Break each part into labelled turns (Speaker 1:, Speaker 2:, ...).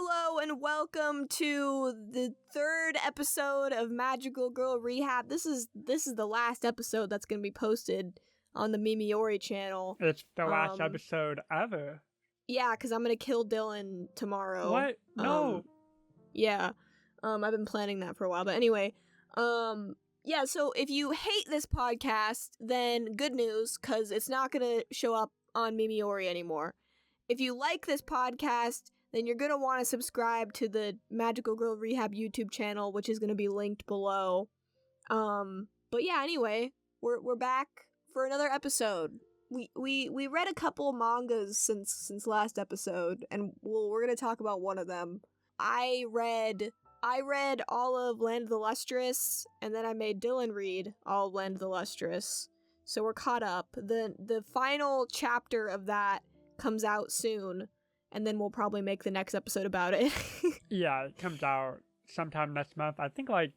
Speaker 1: Hello and welcome to the third episode of Magical Girl Rehab. This is the last episode that's going to be posted on the Mimiyori channel.
Speaker 2: It's the last episode ever.
Speaker 1: Yeah, because I'm going to kill Dylan tomorrow.
Speaker 2: What? No.
Speaker 1: Yeah. I've been planning that for a while. But anyway, yeah, so if you hate this podcast, then good news, because it's not going to show up on Mimiyori anymore. If you like this podcast, then you're going to want to subscribe to the Magical Girl Rehab YouTube channel, which is going to be linked below. But yeah, anyway, we're back for another episode. We read a couple mangas since last episode, and we're going to talk about one of them. I read all of Land of the Lustrous, and then I made Dylan read all of Land of the Lustrous. So we're caught up. The final chapter of that comes out soon, and then we'll probably make the next episode about it.
Speaker 2: Yeah, it comes out sometime next month. I think, I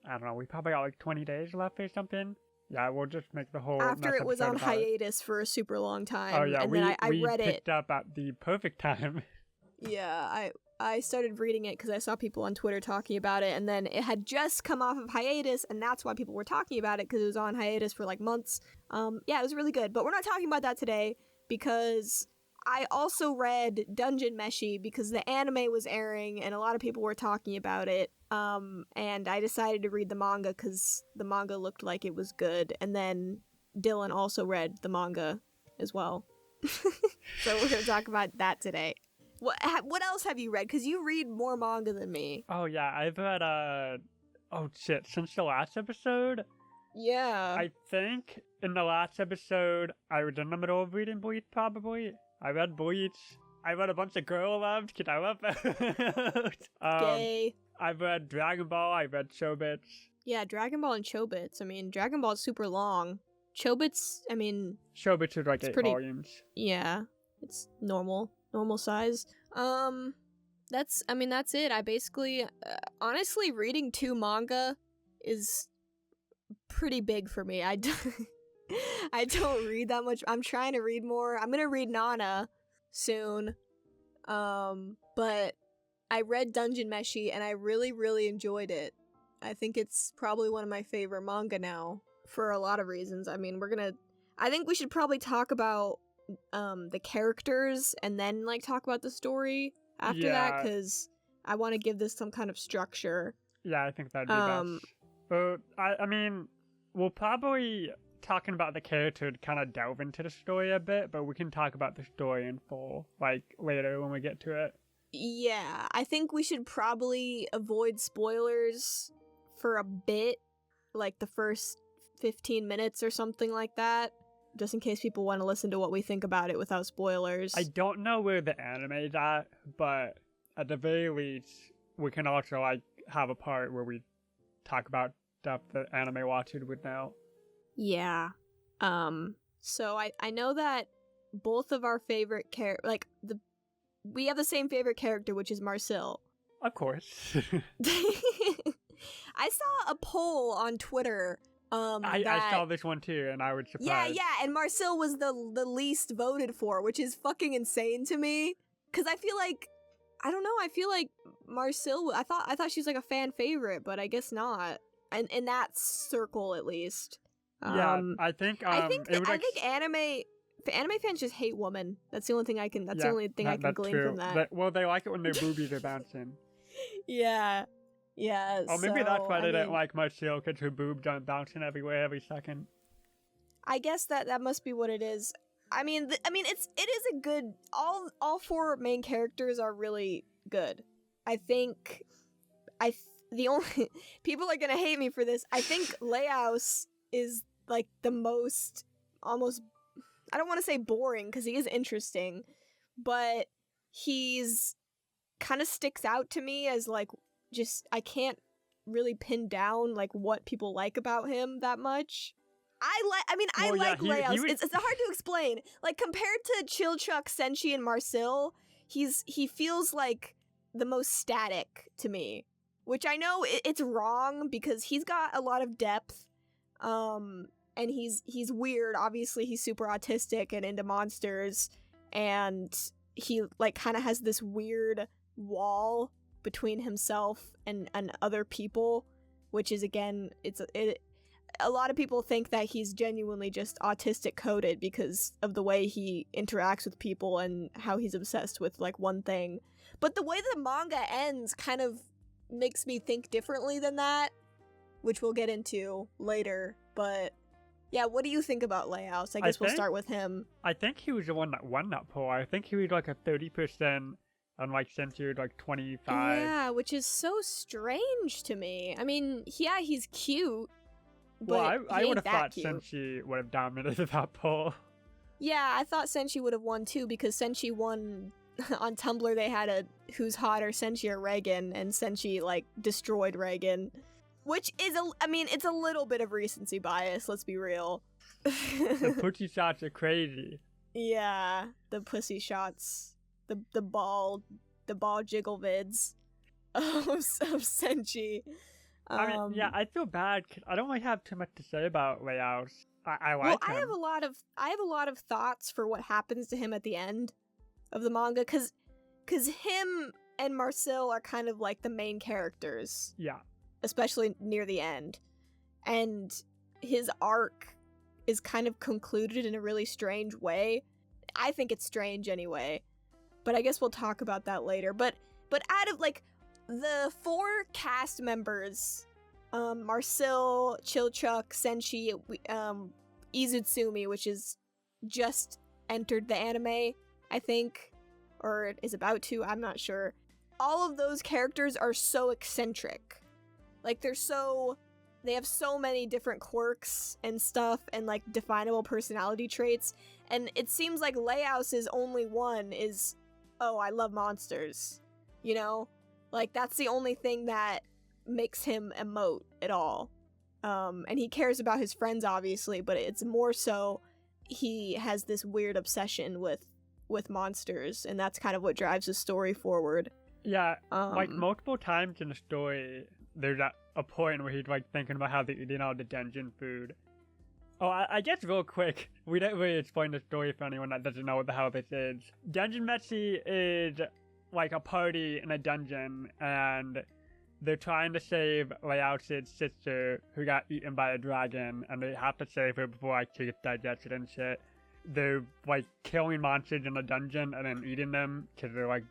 Speaker 2: don't know, we probably got 20 days left or something. Yeah, we'll just make the whole
Speaker 1: after it was on hiatus for a super long time.
Speaker 2: Oh yeah,
Speaker 1: and
Speaker 2: we
Speaker 1: then I read it.
Speaker 2: Picked up at the perfect time.
Speaker 1: Yeah, I started reading it because I saw people on Twitter talking about it, and then it had just come off of hiatus, and that's why people were talking about it, because it was on hiatus for months. Yeah, it was really good, but we're not talking about that today, because I also read Dungeon Meshi because the anime was airing and a lot of people were talking about it. And I decided to read the manga because the manga looked like it was good. And then Dylan also read the manga as well. So we're going to talk about that today. What else have you read? Because you read more manga than me.
Speaker 2: Oh yeah, I've read, since the last episode?
Speaker 1: Yeah.
Speaker 2: I think in the last episode, I was in the middle of reading Bleach, probably. I read Bleach. I read a bunch of girl loves because I love that.
Speaker 1: Gay.
Speaker 2: I've read Dragon Ball. I read Chobits.
Speaker 1: Yeah, Dragon Ball and Chobits. I mean, Dragon Ball is super long. Chobits, I mean...
Speaker 2: Chobits is 8 volumes.
Speaker 1: Yeah, it's normal size. That's it. I basically... honestly, reading 2 manga is pretty big for me. I don't read that much. I'm trying to read more. I'm gonna read Nana soon. But I read Dungeon Meshi and I really, really enjoyed it. I think it's probably one of my favorite manga now for a lot of reasons. I mean, I think we should probably talk about the characters and then talk about the story after that, because I want to give this some kind of structure.
Speaker 2: Yeah, I think that'd be best. But I mean, we'll probably talking about the character to kind of delve into the story a bit, but we can talk about the story in full later when we get to it.
Speaker 1: Yeah, I think we should probably avoid spoilers for a bit, the first 15 minutes or something like that, just in case people want to listen to what we think about it without spoilers.
Speaker 2: I don't know where the anime is at, but at the very least, we can also have a part where we talk about stuff that anime watchers would know.
Speaker 1: Yeah. So I know that both of our favorite we have the same favorite character, which is Marcille.
Speaker 2: Of course.
Speaker 1: I saw a poll on Twitter.
Speaker 2: I saw this one too, and I was surprised.
Speaker 1: Yeah, and Marcille was the least voted for, which is fucking insane to me. Because I feel I don't know, I feel like Marcille, I thought she was a fan favorite, but I guess not. And in that circle, at least.
Speaker 2: Yeah, I think
Speaker 1: anime fans just hate women. That's the only thing I can. That's the only thing I can glean
Speaker 2: true.
Speaker 1: from that.
Speaker 2: Well, they like it when their boobies are bouncing.
Speaker 1: Yeah.
Speaker 2: Oh, maybe that's why they don't like Marcille, because her boobs aren't bouncing everywhere every second.
Speaker 1: I guess that must be what it is. I mean, it is a good. All 4 main characters are really good. I think. The only people are gonna hate me for this. I think Leaus is the most almost. I don't want to say boring because he is interesting, but he's kind of sticks out to me as just I can't really pin down what people like about him that much. I like Leaus. It's hard to explain. Compared to Chilchuck, Senshi, and Marcille, he feels like the most static to me. Which I know it's wrong because he's got a lot of depth, and he's weird. Obviously, he's super autistic and into monsters, and he kind of has this weird wall between himself and other people, which is, again, a lot of people think that he's genuinely just autistic coded because of the way he interacts with people and how he's obsessed with like one thing. But the way the manga ends kind of makes me think differently than that, which we'll get into later. But yeah, what do you think about Layhouse? I guess we'll start with him.
Speaker 2: I think he was the one that won that poll. I think he was like a 30%, and like Senshi was like 25.
Speaker 1: Yeah, which is so strange to me. I mean, yeah, he's cute. But
Speaker 2: well, I would have thought
Speaker 1: cute.
Speaker 2: Senshi would have dominated that poll.
Speaker 1: Yeah, I thought Senshi would have won too, because Senshi won. On Tumblr they had a who's hotter, Senshi or Reagan, and Senshi like destroyed Reagan, which is it's a little bit of recency bias, let's be real.
Speaker 2: The pussy shots are crazy.
Speaker 1: Yeah, the pussy shots, the ball jiggle vids of Senshi.
Speaker 2: I mean, yeah, I feel bad 'cause I don't really have too much to say about Layhouse. I like him.
Speaker 1: I have a lot of thoughts for what happens to him at the end of the manga, because him and Marcille are kind of like the main characters.
Speaker 2: Yeah.
Speaker 1: Especially near the end. And his arc is kind of concluded in a really strange way. I think it's strange anyway. But I guess we'll talk about that later. But out of like the 4 cast members, Marcille, Chilchuck, Senshi, Izutsumi, which is just entered the anime, I think, or is about to, I'm not sure. All of those characters are so eccentric. Like, they have so many different quirks and stuff and, like, definable personality traits. And it seems like Layhouse's only one is, oh, I love monsters. You know? Like, that's the only thing that makes him emote at all. And he cares about his friends, obviously, but it's more so he has this weird obsession with monsters, and that's kind of what drives the story forward.
Speaker 2: Yeah, like multiple times in the story, there's a point where he's like thinking about how they're eating all the dungeon food. Oh, I guess real quick, we didn't really explain the story for anyone that doesn't know what the hell this is. Dungeon Meshi is like a party in a dungeon, and they're trying to save Layhouse's sister who got eaten by a dragon, and they have to save her before like she gets digested and shit. They're like killing monsters in a dungeon and then eating them because they're like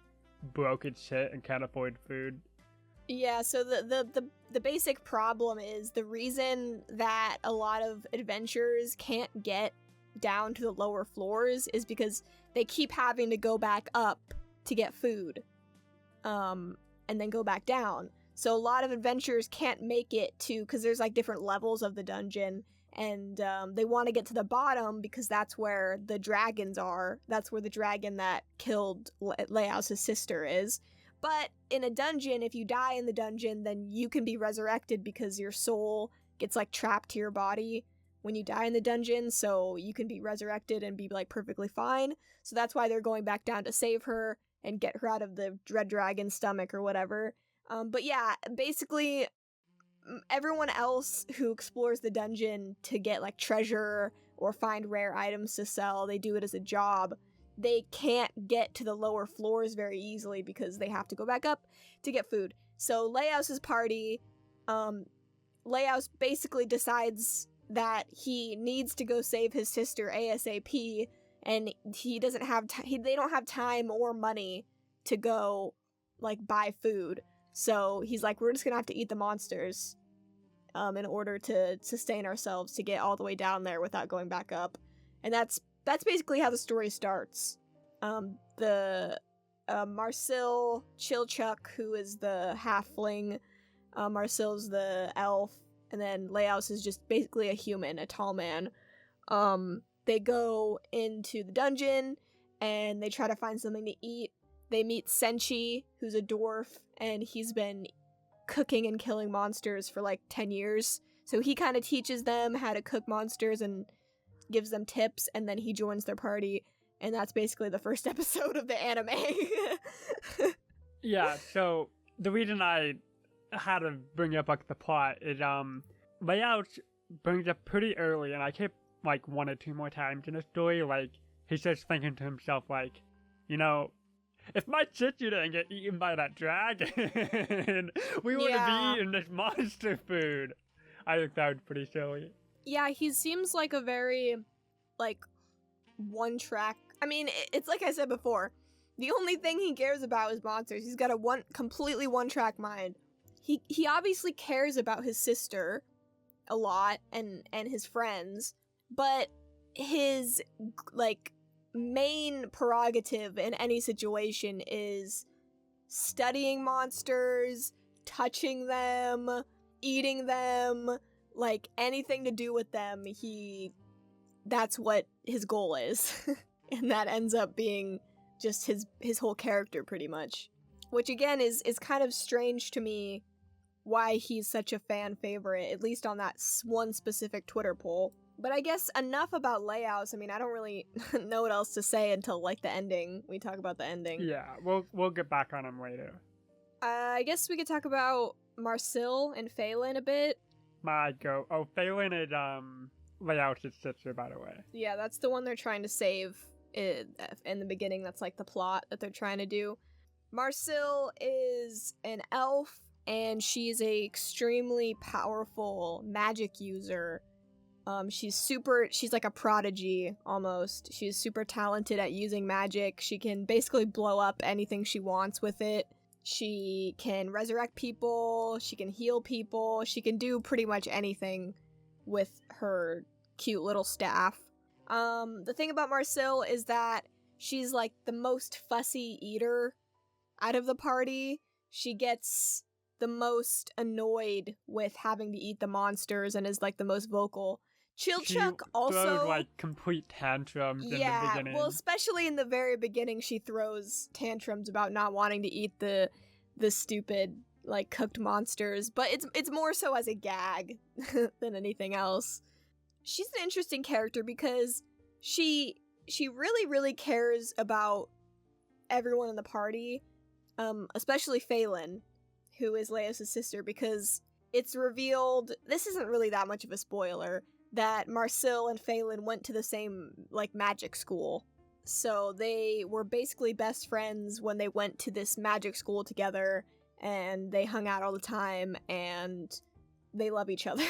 Speaker 2: broke as shit and can't afford food.
Speaker 1: Yeah, so the basic problem is the reason that a lot of adventurers can't get down to the lower floors is because they keep having to go back up to get food, and then go back down. So a lot of adventurers can't make it to, because there's like different levels of the dungeon, and they want to get to the bottom because that's where the dragons are. That's where the dragon that killed Layhouse's sister is. But in a dungeon, if you die in the dungeon, then you can be resurrected because your soul gets like trapped to your body when you die in the dungeon, so you can be resurrected and be like perfectly fine. So that's why they're going back down to save her and get her out of the dread dragon's stomach or whatever. But yeah, basically everyone else who explores the dungeon to get like treasure or find rare items to sell, they do it as a job. They can't get to the lower floors very easily because they have to go back up to get food. So Layhouse's party, Layhouse basically decides that he needs to go save his sister ASAP, and he doesn't have they don't have time or money to go like buy food. So he's like, we're just gonna have to eat the monsters in order to sustain ourselves to get all the way down there without going back up. And that's basically how the story starts. The Marcille, Chilchuck, who is the halfling, Marcille's the elf, and then Layhouse is just basically a human, a tall man. They go into the dungeon and they try to find something to eat. They meet Senshi, who's a dwarf, and he's been cooking and killing monsters for like 10 years. So he kind of teaches them how to cook monsters and gives them tips, and then he joins their party, and that's basically the first episode of the anime.
Speaker 2: Yeah, so the reason I had to bring up like the plot is Layout brings up pretty early, and I kept like 1 or 2 more times in the story, like he's just thinking to himself like, you know, if my Chichu didn't get eaten by that dragon, we wouldn't be eating this monster food. I think that was pretty silly.
Speaker 1: Yeah, he seems like a very, like, one-track... I mean, it's like I said before. The only thing he cares about is monsters. He's got a completely one-track mind. He obviously cares about his sister a lot and his friends, but his, like, main prerogative in any situation is studying monsters, touching them, eating them, like, anything to do with them. That's what his goal is. And that ends up being just his whole character, pretty much. Which, again, is kind of strange to me why he's such a fan favorite, at least on that one specific Twitter poll. But I guess enough about layouts. I mean, I don't really know what else to say until, like, the ending. We talk about the ending.
Speaker 2: Yeah, we'll get back on him later.
Speaker 1: I guess we could talk about Marcille and Phelan a bit.
Speaker 2: Phelan is, Layout's sister, by the way.
Speaker 1: Yeah, that's the one they're trying to save in the beginning. That's, like, the plot that they're trying to do. Marcille is an elf, and she's a extremely powerful magic user. She's like a prodigy, almost. She's super talented at using magic. She can basically blow up anything she wants with it. She can resurrect people, she can heal people, she can do pretty much anything with her cute little staff. The thing about Marcille is that she's, like, the most fussy eater out of the party. She gets the most annoyed with having to eat the monsters and is, like, the most vocal. Chilchuck also
Speaker 2: throws, like, complete tantrums in the beginning.
Speaker 1: Well, especially in the very beginning, she throws tantrums about not wanting to eat the stupid, like, cooked monsters, but it's more so as a gag than anything else. She's an interesting character because she really, really cares about everyone in the party, especially Phelan, who is Leos' sister, because it's revealed, this isn't really that much of a spoiler, that Marcille and Phelan went to the same, like, magic school. So they were basically best friends when they went to this magic school together, and they hung out all the time, and they love each other.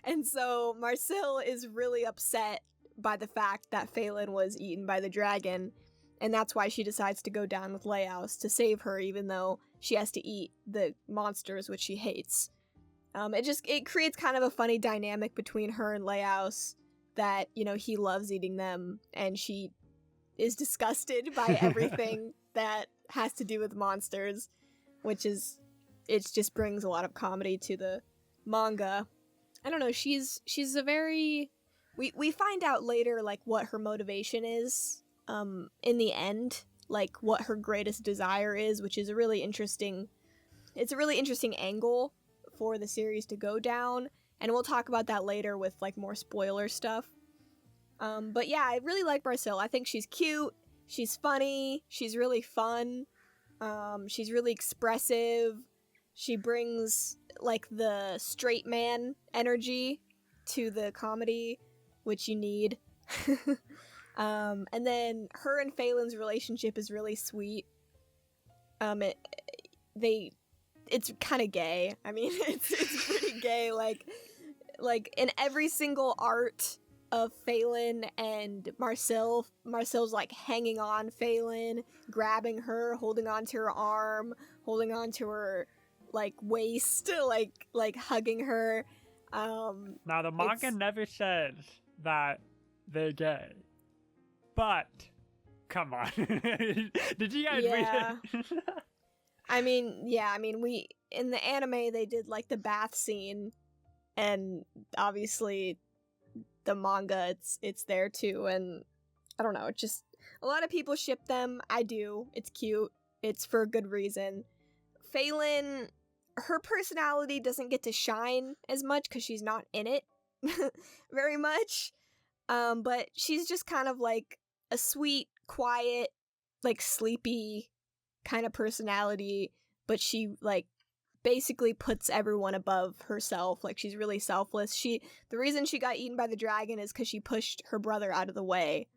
Speaker 1: And so Marcille is really upset by the fact that Phelan was eaten by the dragon, and that's why she decides to go down with Laos to save her, even though she has to eat the monsters, which she hates. It creates kind of a funny dynamic between her and Laos, that, you know, he loves eating them, and she is disgusted by everything that has to do with monsters, it just brings a lot of comedy to the manga. I don't know, she's a very... We find out later, like, what her motivation is, in the end, like, what her greatest desire is, which is a really interesting angle for the series to go down, and we'll talk about that later with, like, more spoiler stuff. But yeah, I really like Marcille. I think she's cute, she's funny, she's really fun, she's really expressive, she brings, like, the straight man energy to the comedy, which you need. And then her and Phelan's relationship is really sweet. It's kind of gay. I mean, it's pretty gay. Like in every single art of Phelan and Marcille's like hanging on Phelan, grabbing her, holding onto her arm, holding onto her like waist, like hugging her.
Speaker 2: Now the manga never says that they're gay, but come on, did you guys read it? I mean, we in the anime they did like the bath scene, and obviously the manga it's there too, and I don't know, it's just a lot of people ship them. I do. It's cute. It's for a good reason. Phelan, her personality doesn't get to shine as much because she's not in it very much. But she's just kind of like a sweet, quiet, like sleepy kind of personality, but she like basically puts everyone above herself. Like she's really selfless. The reason she got eaten by the dragon is because she pushed her brother out of the way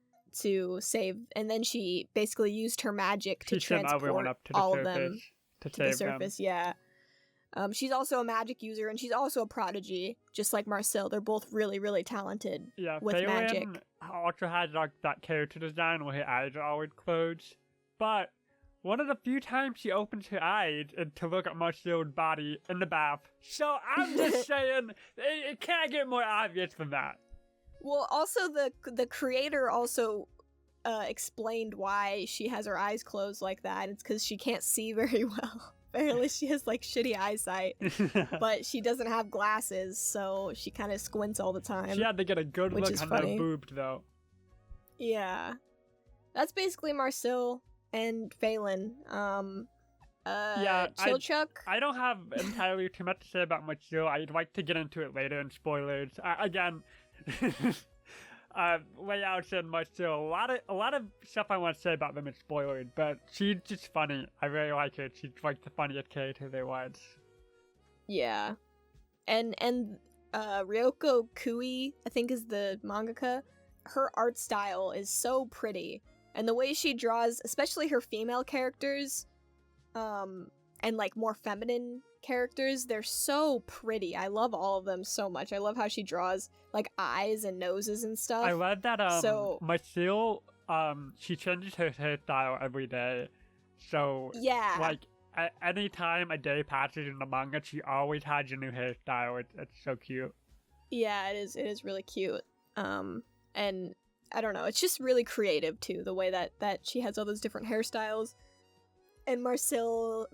Speaker 1: to save, and then she basically used her magic to
Speaker 2: sent everyone
Speaker 1: transport
Speaker 2: up to the
Speaker 1: all of
Speaker 2: surface
Speaker 1: them
Speaker 2: to
Speaker 1: to the
Speaker 2: save them.
Speaker 1: surface. Yeah. She's also a magic user, and she's also a prodigy, just like Marcille. They're both really, really talented with
Speaker 2: Phelan
Speaker 1: magic.
Speaker 2: also has like that character design where her eyes are always closed. But one of the few times she opens her eyes to look at Marcille's body in the bath. So I'm just saying, it can't get more obvious than that.
Speaker 1: Well, also the creator also explained why she has her eyes closed like that. It's because she can't see very well. Apparently she has like shitty eyesight, but she doesn't have glasses, so she kind of squints all the time.
Speaker 2: She had to get a good look on
Speaker 1: funny.
Speaker 2: her boobs, though.
Speaker 1: Yeah. That's basically Marcille and Phelan. Chilchuck?
Speaker 2: I don't have entirely too much to say about Marcille. I'd like to get into it later in spoilers. Again, Layouts and Marcille, a lot of stuff I want to say about them is spoilers, but she's just funny. I really like her. She's like the funniest character there was.
Speaker 1: Yeah. And Ryoko Kui, I think is the mangaka. Her art style is so pretty. And the way she draws, especially her female characters, and like more feminine characters, they're so pretty. I love all of them so much. I love how she draws like eyes and noses and stuff.
Speaker 2: I love that Marcille, she changes her hairstyle every day. So
Speaker 1: yeah,
Speaker 2: like any time a day passes in the manga, she always has a new hairstyle. It's so cute.
Speaker 1: Yeah, it is really cute. And I don't know, it's just really creative too, the way that she has all those different hairstyles. And Marcille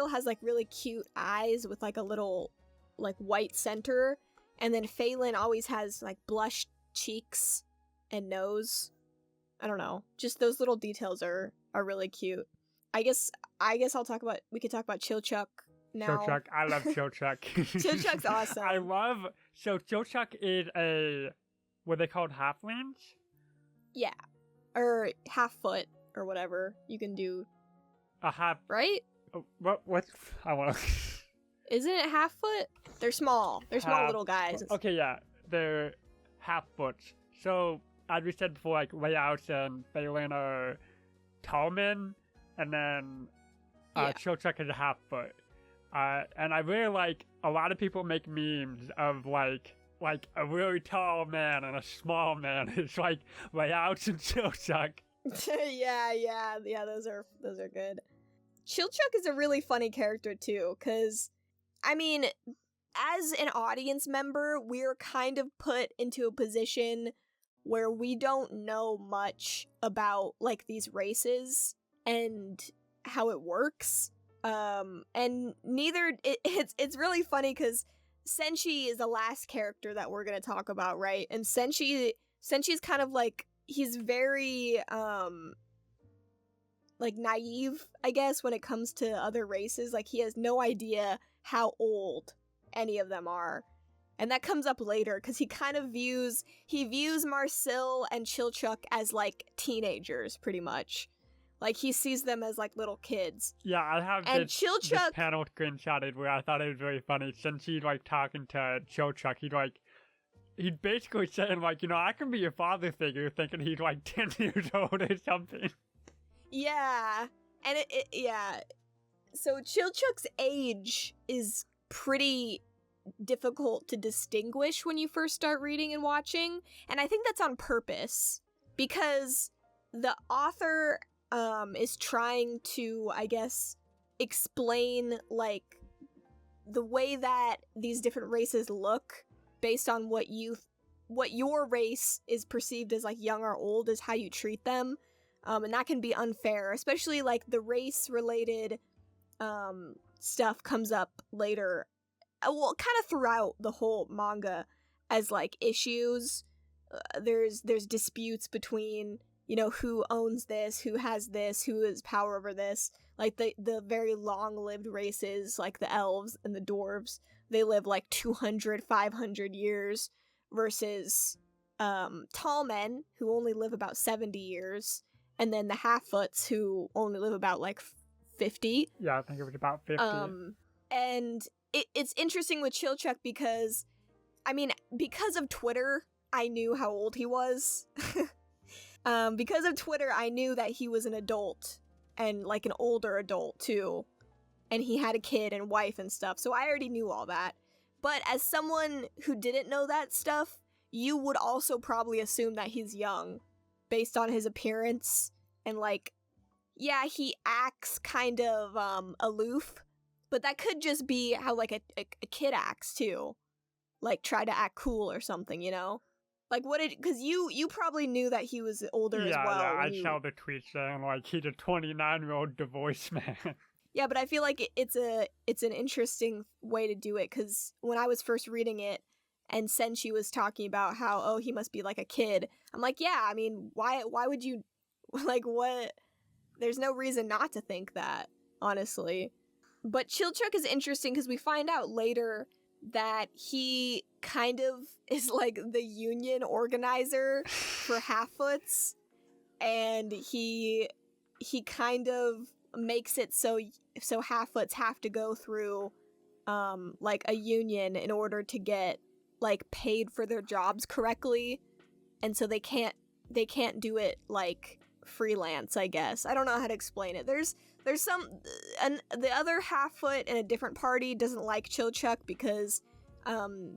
Speaker 1: has like really cute eyes with like a little like white center, and then Phelan always has like blush cheeks and nose. I don't know, just those little details are really cute. I guess we could talk about Chilchuck now.
Speaker 2: Chilchuck, I love Chilchuck.
Speaker 1: Chilchuck's awesome.
Speaker 2: Chilchuck is what they called halflings?
Speaker 1: Yeah, or half foot or whatever you can do.
Speaker 2: A half,
Speaker 1: right?
Speaker 2: What? I want to.
Speaker 1: Isn't it half foot? They're small. They're small little guys.
Speaker 2: Okay, yeah, they're half foot. So as we said before, like Layouts and Phelan are tall men, and then Chilchuck is a half foot. And I really like a lot of people make memes of like a really tall man and a small man. It's like Layouts and Chilchuck.
Speaker 1: yeah, those are good. Chilchuck is a really funny character too, because I mean, as an audience member, we're kind of put into a position where we don't know much about like these races and how it works. And neither it's really funny because Senshi is the last character that we're gonna talk about, right? And Senshi's kind of like, he's very like naive, I guess, when it comes to other races. Like he has no idea how old any of them are. And that comes up later because he kind of views Marcille and Chilchuck as like teenagers, pretty much. Like he sees them as like little kids.
Speaker 2: Yeah, I have this panel screenshotted where I thought it was really funny. Since he's like talking to Chilchuck, he's basically saying like, I can be your father figure, thinking he's like 10 years old or something.
Speaker 1: Yeah, and yeah. So Chilchuck's age is pretty difficult to distinguish when you first start reading and watching, and I think that's on purpose because the author is trying to, I guess, explain like the way that these different races look based on what your race is perceived as like young or old is how you treat them. And that can be unfair, especially like the race related stuff comes up later. Well, kind of throughout the whole manga as like issues. There's disputes between, who owns this, who has power over this. Like the very long-lived races, like the elves and the dwarves, they live like 200, 500 years versus tall men who only live about 70 years. And then the half-foots who only live about like 50.
Speaker 2: Yeah, I think it was about 50.
Speaker 1: And it's interesting with Chilchuck because, I mean, because of Twitter, I knew how old he was. Because of Twitter, I knew that he was an adult, and like an older adult too, and he had a kid and wife and stuff, so I already knew all that. But as someone who didn't know that stuff, you would also probably assume that he's young, based on his appearance, and like, yeah, he acts kind of aloof, but that could just be how like a kid acts too, like try to act cool or something, you know? Like, what did, because you probably knew that he was older as well.
Speaker 2: Yeah, I saw the tweet saying, like, he's a 29-year-old divorced man.
Speaker 1: Yeah, but I feel like it's an interesting way to do it, because when I was first reading it, and Senshi was talking about how, oh, he must be like a kid, I'm like, yeah, I mean, why would you, like, what, there's no reason not to think that, honestly. But Chilchuk is interesting, because we find out later that he kind of is like the union organizer for Half-Foots, and he kind of makes it so Half-Foots have to go through like a union in order to get like paid for their jobs correctly, and so they can't do it like freelance, I guess. I don't know how to explain it. There's some, and the other Half-Foot in a different party doesn't like Chilchuk because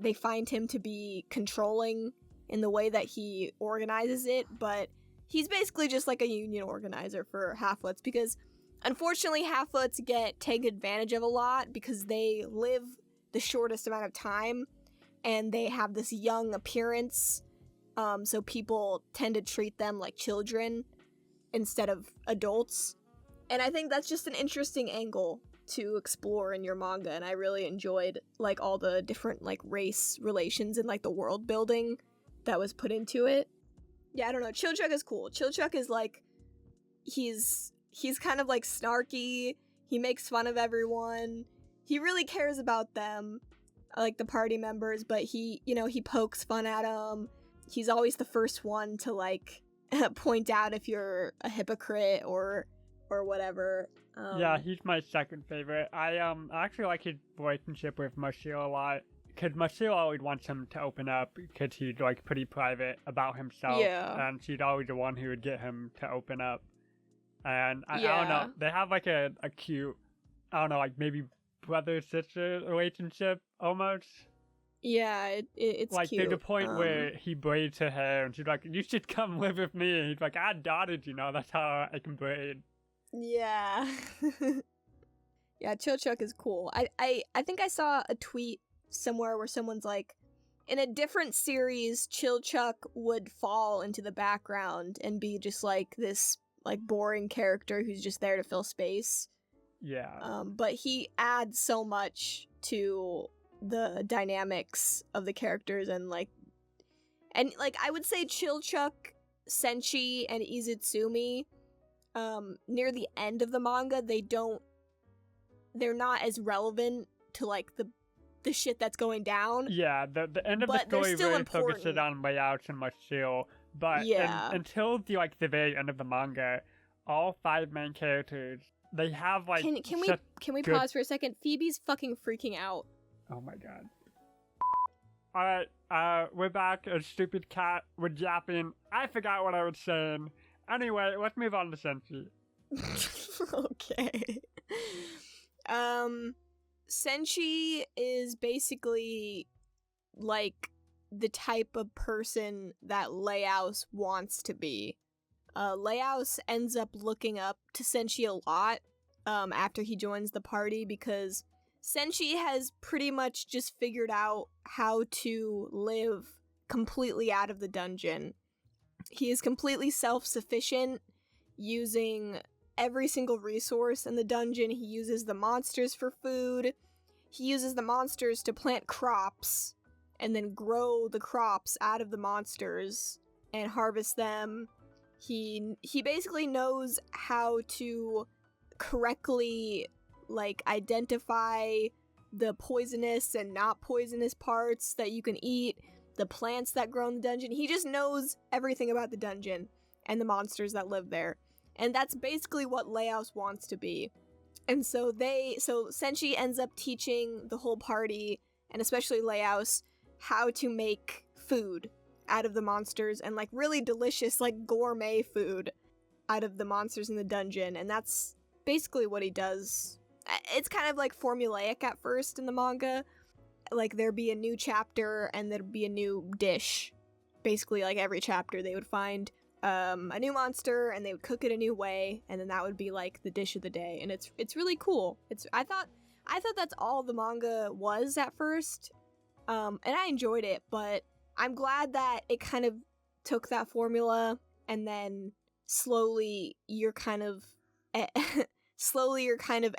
Speaker 1: they find him to be controlling in the way that he organizes it, but he's basically just like a union organizer for Half-Foots, because unfortunately Half-Foots get taken advantage of a lot because they live the shortest amount of time and they have this young appearance, so people tend to treat them like children instead of adults. And I think that's just an interesting angle to explore in your manga, and I really enjoyed like all the different like race relations and like the world building that was put into it. Yeah, I don't know. Chilchuk is cool. Chilchuk is like, he's kind of like snarky. He makes fun of everyone. He really cares about them, like the party members, but he pokes fun at them. He's always the first one to like point out if you're a hypocrite or whatever.
Speaker 2: Yeah, he's my second favorite. I actually like his relationship with Marcille a lot, because Marcille always wants him to open up, because he's like pretty private about himself, and she's always the one who would get him to open up. And I don't know, they have like a cute, I don't know, like maybe brother-sister relationship almost.
Speaker 1: Yeah, it's
Speaker 2: like,
Speaker 1: cute.
Speaker 2: Like, there's a point where he braids her hair, and she's like, you should come live with me. And he's like, I adopted you, that's how I can braid.
Speaker 1: Yeah. Yeah, Chilchuk is cool. I think I saw a tweet somewhere where someone's like, in a different series, Chilchuk would fall into the background and be just like this like boring character who's just there to fill space.
Speaker 2: Yeah.
Speaker 1: But he adds so much to the dynamics of the characters, and like I would say Chilchuk, Senshi, and Izutsumi, near the end of the manga, they're not as relevant to like the shit that's going down.
Speaker 2: Yeah, the end of the story really focuses on layouts and Marcille, but until the very end of the manga, all 5 main characters, they have like
Speaker 1: can we pause for a second? Phoebe's fucking freaking out.
Speaker 2: Oh my god. Alright, we're back. A stupid cat. We're yapping. I forgot what I was saying. Anyway, let's move on to Senshi.
Speaker 1: Okay. Senshi is basically like the type of person that Laos wants to be. Laos ends up looking up to Senshi a lot after he joins the party, because Senshi has pretty much just figured out how to live completely out of the dungeon. He is completely self-sufficient, using every single resource in the dungeon. He uses the monsters for food. He uses the monsters to plant crops and then grow the crops out of the monsters and harvest them. He basically knows how to correctly like identify the poisonous and not poisonous parts that you can eat, the plants that grow in the dungeon. He just knows everything about the dungeon and the monsters that live there. And that's basically what Laos wants to be. And so Senshi ends up teaching the whole party, and especially Laos, how to make food. out of the monsters and like really delicious like gourmet food out of the monsters in the dungeon, and that's basically what he does. It's kind of like formulaic at first in the manga. Like there'd be a new chapter and there'd be a new dish. Basically like every chapter they would find a new monster and they would cook it a new way, and then that would be like the dish of the day, and it's really cool. I thought that's all the manga was at first, and I enjoyed it, but I'm glad that it kind of took that formula and then slowly you're kind of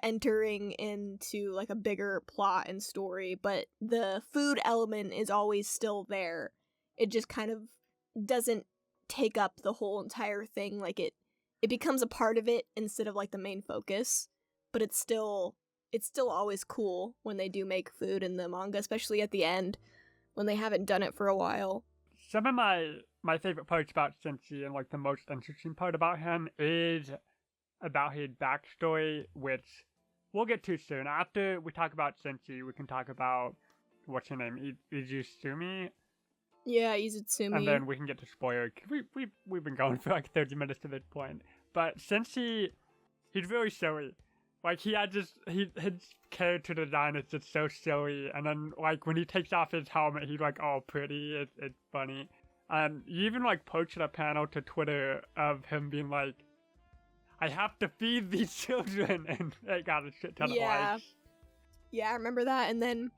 Speaker 1: entering into like a bigger plot and story, but the food element is always still there. It just kind of doesn't take up the whole entire thing. Like it becomes a part of it instead of like the main focus, but it's still always cool when they do make food in the manga, especially at the end when they haven't done it for a while.
Speaker 2: Some of my favorite parts about Senshi and like the most interesting part about him is about his backstory, which we'll get to soon. After we talk about Senshi, we can talk about what's her name, Izusumi.
Speaker 1: Yeah, Izutsumi.
Speaker 2: And then we can get to spoiler. We've been going for like 30 minutes to this point. But Senshi, he's very silly. Like his character design is just so silly. And then like when he takes off his helmet, he's like all pretty. It's funny. And you even like posted a panel to Twitter of him being like, I have to feed these children, and it got a shit ton of likes.
Speaker 1: Yeah, I remember that. And then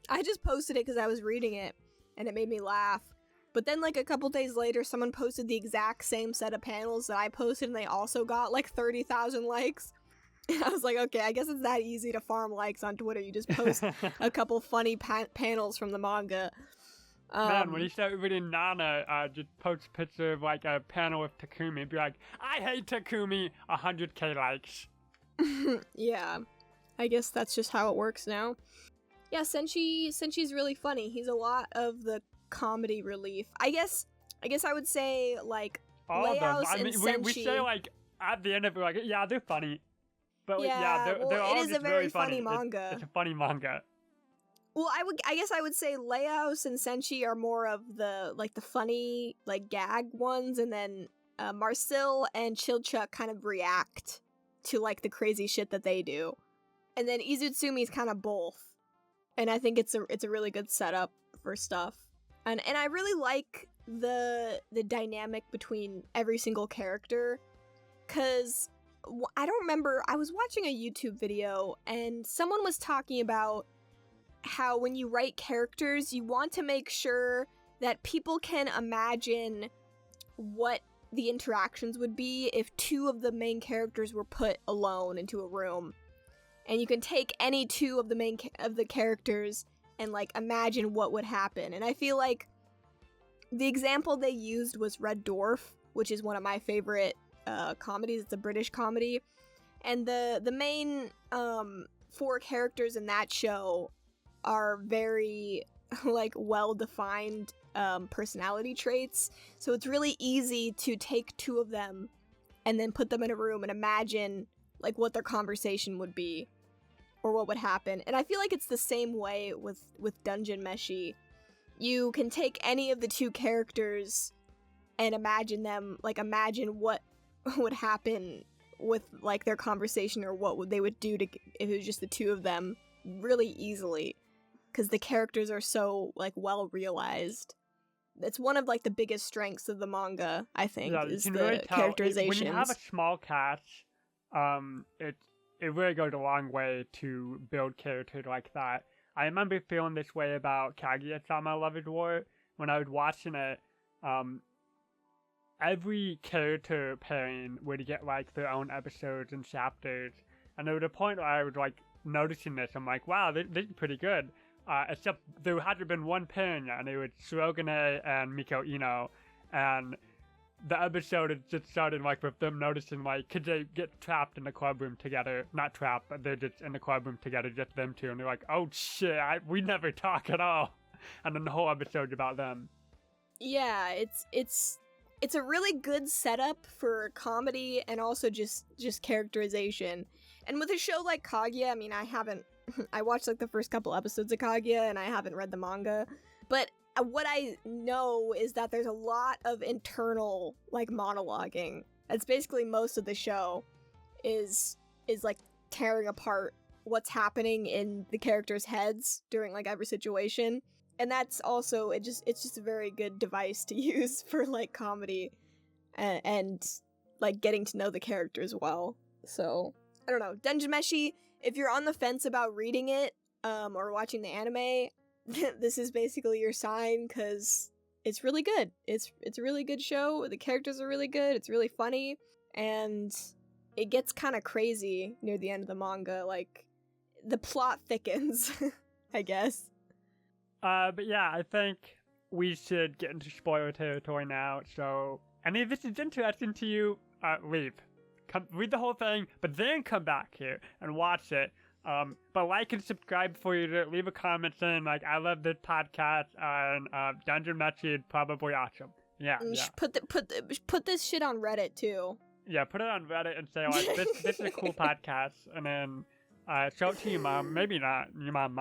Speaker 1: I just posted it because I was reading it and it made me laugh. But then like a couple days later, someone posted the exact same set of panels that I posted, and they also got like 30,000 likes. And I was like, okay, I guess it's that easy to farm likes on Twitter. You just post a couple funny panels from the manga.
Speaker 2: Man, when you start reading Nana, just post a picture of like a panel with Takumi and be like, I hate Takumi, 100k likes.
Speaker 1: Yeah, I guess that's just how it works now. Yeah, Senshi's really funny. He's a lot of the comedy relief. I guess I would say like
Speaker 2: all of them.
Speaker 1: and Senshi.
Speaker 2: We say like at the end of it, like, yeah, they're funny. But
Speaker 1: they're
Speaker 2: all
Speaker 1: it is
Speaker 2: just
Speaker 1: a very
Speaker 2: funny
Speaker 1: manga.
Speaker 2: It's a funny manga.
Speaker 1: Well, I guess I would say Leos and Senshi are more of the funny like gag ones, and then Marcille and Chilchuck kind of react to like the crazy shit that they do, and then Izutsumi's kind of both, and I think it's a really good setup for stuff, and I really like the dynamic between every single character, cause I don't remember, I was watching a YouTube video and someone was talking about how when you write characters, you want to make sure that people can imagine what the interactions would be if two of the main characters were put alone into a room. And you can take any two of the of the characters and like imagine what would happen. And I feel like the example they used was Red Dwarf, which is one of my favorite comedies. It's a British comedy. And the main 4 characters in that show are very like well-defined personality traits, so it's really easy to take 2 of them and then put them in a room and imagine like what their conversation would be or what would happen. And I feel like it's the same way with Dungeon Meshi. You can take any of the 2 characters and imagine what would happen with like their conversation, or what they would do if it was just the 2 of them, really easily, because the characters are so like well realized. It's one of like the biggest strengths of the manga, I think, is the really characterizations.
Speaker 2: When you have a small cast, it really goes a long way to build characters like that. I remember feeling this way about Kaguya-sama Love is War. When I was watching it, every character pairing would get like their own episodes and chapters, and there was a point where I was like noticing this. I'm like, wow, this is pretty good. Except there hadn't been one pairing, and it was Shirogane and Miko Ino, and the episode had just started like with them noticing like, could they get trapped in the club room together? Not trapped, but they're just in the club room together, just them 2, and they're like, oh shit, we never talk at all. And then the whole episode's about them.
Speaker 1: Yeah, it's a really good setup for comedy and also just characterization. And with a show like Kaguya, I mean, I watched like the first couple episodes of Kaguya and I haven't read the manga, but what I know is that there's a lot of internal like monologuing. It's basically most of the show is like tearing apart what's happening in the characters' heads during like every situation. And that's also it's just a very good device to use for like comedy and like getting to know the characters well. So I don't know, Dungeon Meshi, if you're on the fence about reading it or watching the anime, this is basically your sign, because it's really good. It's a really good show. The characters are really good. It's really funny, and it gets kind of crazy near the end of the manga. Like, the plot thickens, I guess.
Speaker 2: But yeah, I think we should get into spoiler territory now. So, if this is interesting to you, leave. Come read the whole thing, but then come back here and watch it. But like and subscribe for you to leave a comment saying, like, I love this podcast, and Dungeon Meshi is probably awesome. Yeah.
Speaker 1: Put this shit on Reddit too.
Speaker 2: Yeah, put it on Reddit and say, like, this is a cool podcast, and then show it to your mom. Maybe not. Your mom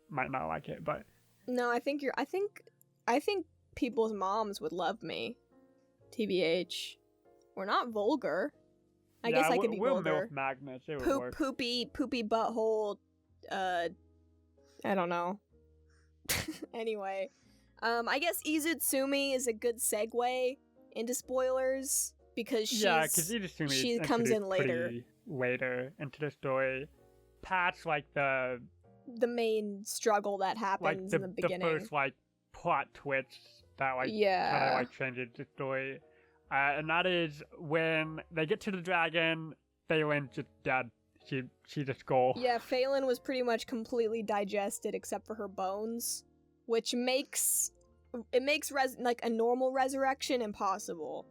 Speaker 2: might not like it, but
Speaker 1: no, I think people's moms would love me. TBH, we're not vulgar. I guess I could be vulgar.
Speaker 2: MILF Magnus. It would work.
Speaker 1: Poopy butthole. I don't know. Anyway, I guess Izutsumi is a good segue into spoilers because she comes in later into the story, past like the main struggle that happens in the beginning.
Speaker 2: The first like plot twist that like kind of like changes the story. And that is when they get to the dragon, Phelan's just dead. She's a skull.
Speaker 1: Yeah, Phelan was pretty much completely digested except for her bones, which makes like a normal resurrection impossible.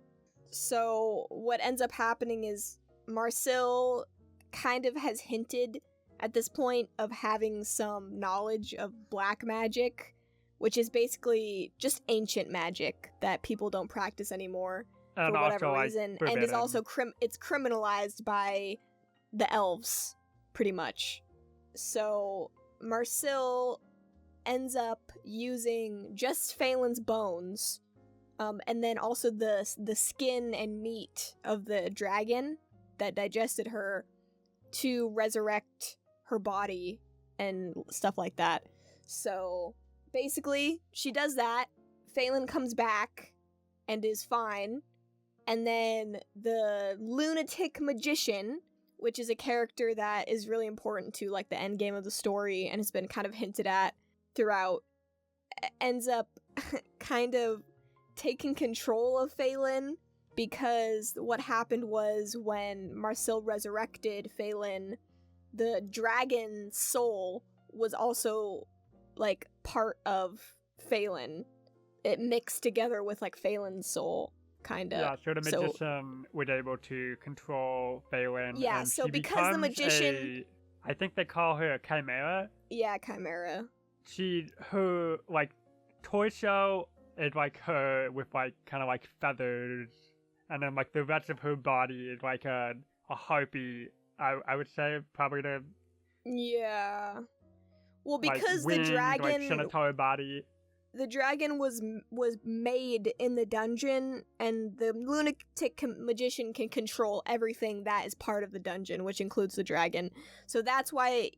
Speaker 1: So what ends up happening is Marcille kind of has hinted at this point of having some knowledge of black magic, which is basically just ancient magic that people don't practice anymore. For whatever reason, and is also it's criminalized by the elves, pretty much. So Marcille ends up using just Phelan's bones, and then also the skin and meat of the dragon that digested her to resurrect her body and stuff like that. So basically, she does that. Phelan comes back and is fine. And then the lunatic magician, which is a character that is really important to like the end game of the story and has been kind of hinted at throughout, ends up kind of taking control of Phelan, because what happened was when Marcille resurrected Phelan, the dragon's soul was also like part of Phelan. It mixed together with like Phelan's soul. Kind of.
Speaker 2: Yeah, so the magician was able to control Phelan.
Speaker 1: Yeah,
Speaker 2: and
Speaker 1: so because the magician...
Speaker 2: I think they call her a chimera.
Speaker 1: Yeah, chimera.
Speaker 2: Her, like, torso is like her with, like, kind of like feathers. And then, like, the rest of her body is like a harpy. I would say probably the...
Speaker 1: Yeah. Well, because
Speaker 2: like, wings,
Speaker 1: the dragon...
Speaker 2: like, centaur body.
Speaker 1: The dragon was made in the dungeon, and the lunatic magician can control everything that is part of the dungeon, which includes the dragon. So that's why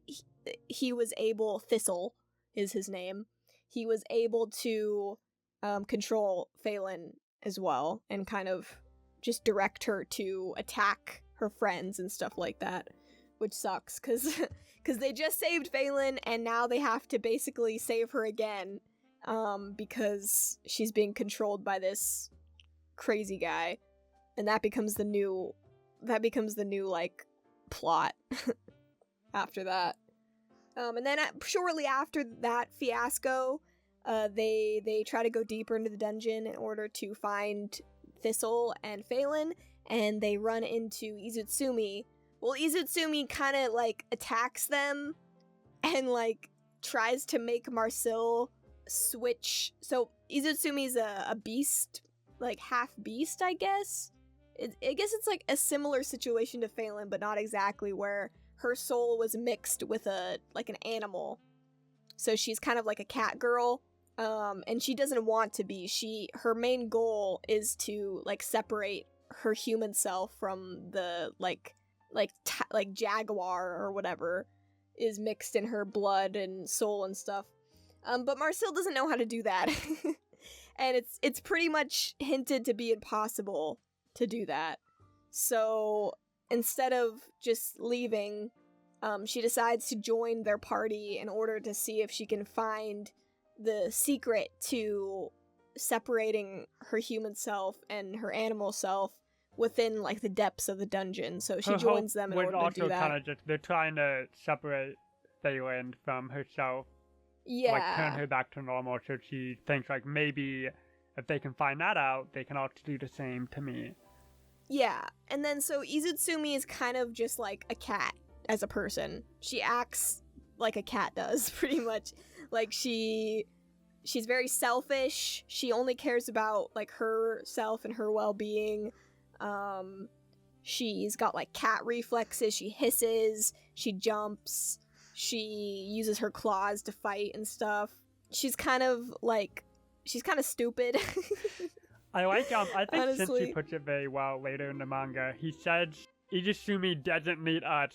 Speaker 1: he was able, Thistle is his name, he was able to control Phelan as well, and kind of just direct her to attack her friends and stuff like that, which sucks, because they just saved Phelan, and now they have to basically save her again. Because she's being controlled by this crazy guy, and that becomes the new like plot after that. And then shortly after that fiasco, they try to go deeper into the dungeon in order to find Thistle and Phelan, and they run into Izutsumi. Well, Izutsumi kind of like attacks them and like tries to make Marcille switch. So Izutsumi's a beast, like half beast, I guess. I guess it's like a similar situation to Phelan, but not exactly, where her soul was mixed with an animal. So she's kind of like a cat girl, And she doesn't want to be. Her main goal is to like separate her human self from the like jaguar or whatever is mixed in her blood and soul and stuff. But Marcille doesn't know how to do that. And it's pretty much hinted to be impossible to do that. So instead of just leaving, she decides to join their party in order to see if she can find the secret to separating her human self and her animal self within like the depths of the dungeon. So she joins them in order to do that.
Speaker 2: Kind of they're trying to separate Thaylen from herself.
Speaker 1: Yeah.
Speaker 2: Like turn her back to normal, so she thinks like maybe if they can find that out, they can also do the same to me.
Speaker 1: Yeah, and then so Izutsumi is kind of just like a cat as a person. She acts like a cat does, pretty much. Like she's very selfish. She only cares about like herself and her well-being. She's got like cat reflexes. She hisses, she jumps, she uses her claws to fight and stuff. She's kind of stupid.
Speaker 2: I like I think
Speaker 1: Honestly.
Speaker 2: Shinji puts it very well later in the manga. He says Izusumi doesn't need us,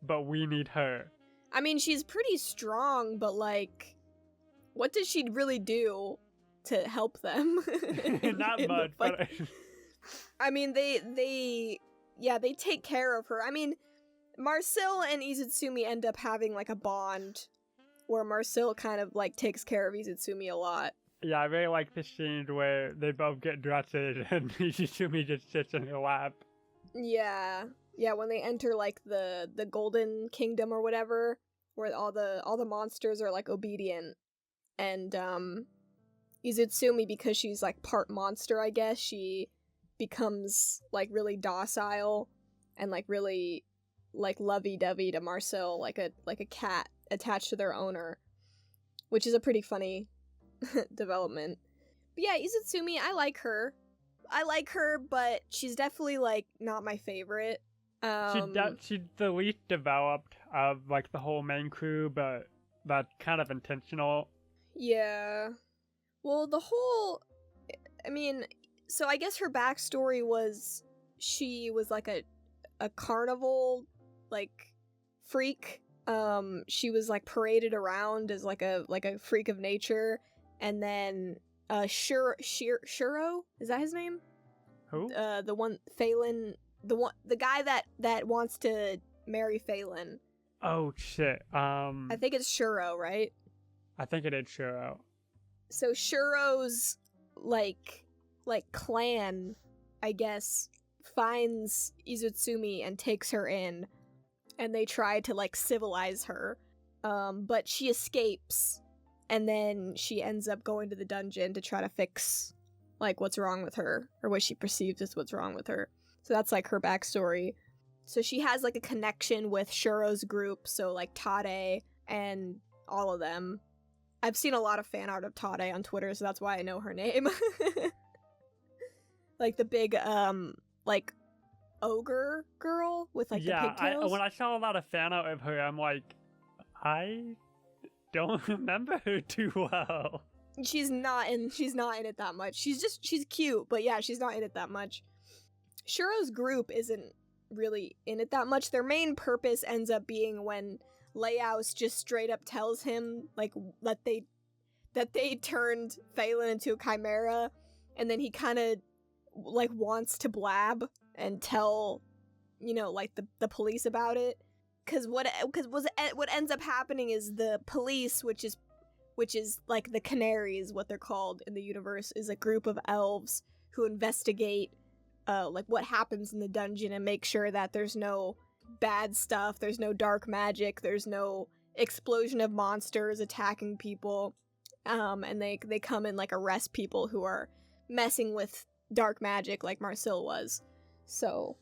Speaker 2: but we need her.
Speaker 1: I mean, she's pretty strong, but like, what does she really do to help them?
Speaker 2: Not much, but
Speaker 1: I mean, they take care of her. I mean, Marcille and Izutsumi end up having like a bond where Marcille kind of like takes care of Izutsumi a lot.
Speaker 2: Yeah, I really like the scene where they both get dresses and Izusumi just sits in her lap.
Speaker 1: Yeah, when they enter like the Golden Kingdom or whatever, where all the monsters are like obedient, and Izutsumi, because she's like part monster, I guess, she becomes like really docile and like really like lovey-dovey to Marcille, like a cat attached to their owner, which is a pretty funny development. But yeah, Izutsumi, I like her, but she's definitely like not my favorite.
Speaker 2: She's the least developed of like the whole main crew, but that's kind of intentional.
Speaker 1: Yeah. Well, I mean, so I guess her backstory was she was like a carnival like freak. She was like paraded around as like a freak of nature, and then Shuro, is that his name?
Speaker 2: Who?
Speaker 1: The one Thaylen, the guy that wants to marry Thaylen.
Speaker 2: Oh shit.
Speaker 1: I think it's Shuro, right?
Speaker 2: I think it is Shuro.
Speaker 1: So Shuro's like clan, I guess, finds Izutsumi and takes her in, and they try to like civilize her, but she escapes, and then she ends up going to the dungeon to try to fix like what's wrong with her, or what she perceives as what's wrong with her. So that's like her backstory. So she has like a connection with Shuro's group, so like Tade and all of them. I've seen a lot of fan art of Tade on Twitter, so that's why I know her name. Like the big like ogre girl with like the pigtails.
Speaker 2: When I saw a lot of fan art of her, I'm like, I don't remember her too well.
Speaker 1: She's not in it that much. She's cute, but yeah, she's not in it that much. Shuro's group isn't really in it that much. Their main purpose ends up being when Laos just straight up tells him like that they turned Thaylen into a chimera, and then he kind of like wants to blab and tell, you know, like the police about it, because what ends up happening is the police, which is like the Canaries, what they're called in the universe, is a group of elves who investigate like what happens in the dungeon and make sure that there's no bad stuff, there's no dark magic, there's no explosion of monsters attacking people, and they come and like arrest people who are messing with dark magic like Marcille was. So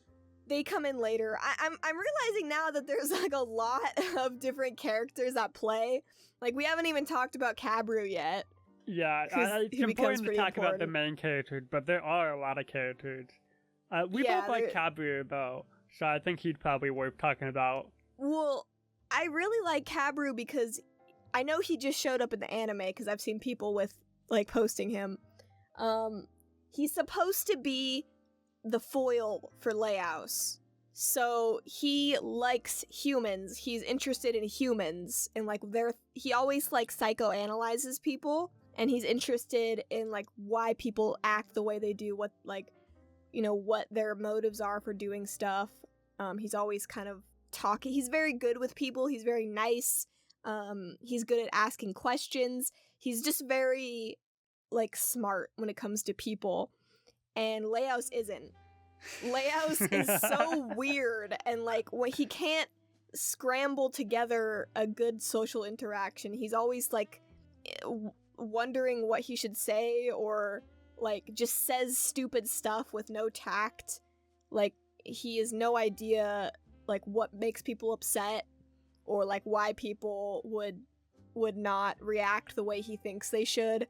Speaker 1: they come in later. I'm realizing now that there's like a lot of different characters at play. Like we haven't even talked about Kabru yet.
Speaker 2: Yeah, it's important to talk about the main characters, but there are a lot of characters. We both like Kabru though, so I think he'd probably worth talking about.
Speaker 1: Well, I really like Kabru because I know he just showed up in the anime because I've seen people with, like, posting him. He's supposed to be the foil for Leaus. So he likes humans. He's interested in humans, and like he always like psychoanalyzes people, and he's interested in like why people act the way they do, what like, you know, what their motives are for doing stuff. He's always kind of talking. He's very good with people. He's very nice. He's good at asking questions. He's just very like smart when it comes to people, and Leaus isn't. Leaus is so weird, and like when he can't scramble together a good social interaction, he's always like wondering what he should say, or like just says stupid stuff with no tact. Like he has no idea like what makes people upset, or like why people would not react the way he thinks they should.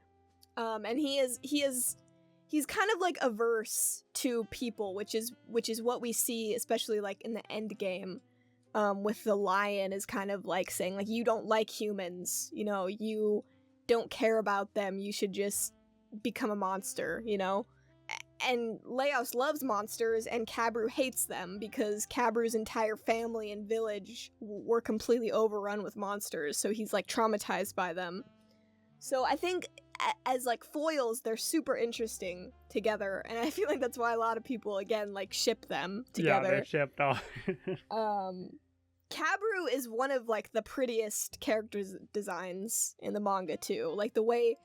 Speaker 1: And he's kind of like averse to people, which is what we see, especially like in the end game, with the lion is kind of like saying like, you don't like humans, you know, you don't care about them, you should just become a monster, you know? And Leaus loves monsters, and Kabru hates them because Kabru's entire family and village were completely overrun with monsters, so he's like traumatized by them. So I think as like foils, they're super interesting together, and I feel like that's why a lot of people again like ship them together.
Speaker 2: Yeah, they're shipped off.
Speaker 1: Kabru is one of like the prettiest character designs in the manga too. Like the way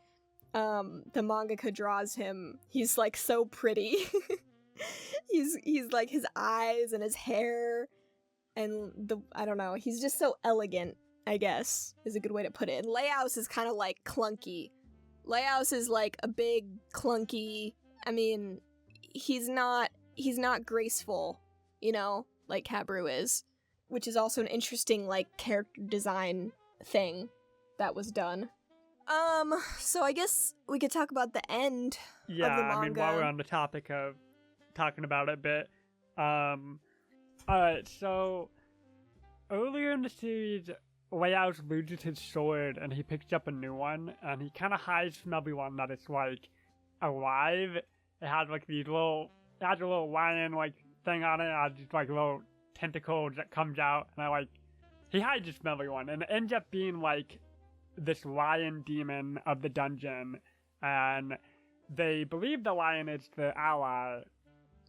Speaker 1: the mangaka draws him, he's like so pretty. he's like his eyes and his hair and I don't know, he's just so elegant, I guess is a good way to put it. And Leaus is kind of like clunky. Leaus is like a big clunky, I mean, he's not graceful, you know, like Kabru is, which is also an interesting like character design thing that was done. So I guess we could talk about the end of the manga.
Speaker 2: I mean, while we're on the topic of talking about it a bit, alright, so earlier in the series, Leaus loses his sword and he picks up a new one, and he kind of hides from everyone that it's like alive. It has like it has a little lion like thing on it, it has just like little tentacles that comes out, and he hides it from everyone, and it ends up being like this lion demon of the dungeon, and they believe the lion is the ally.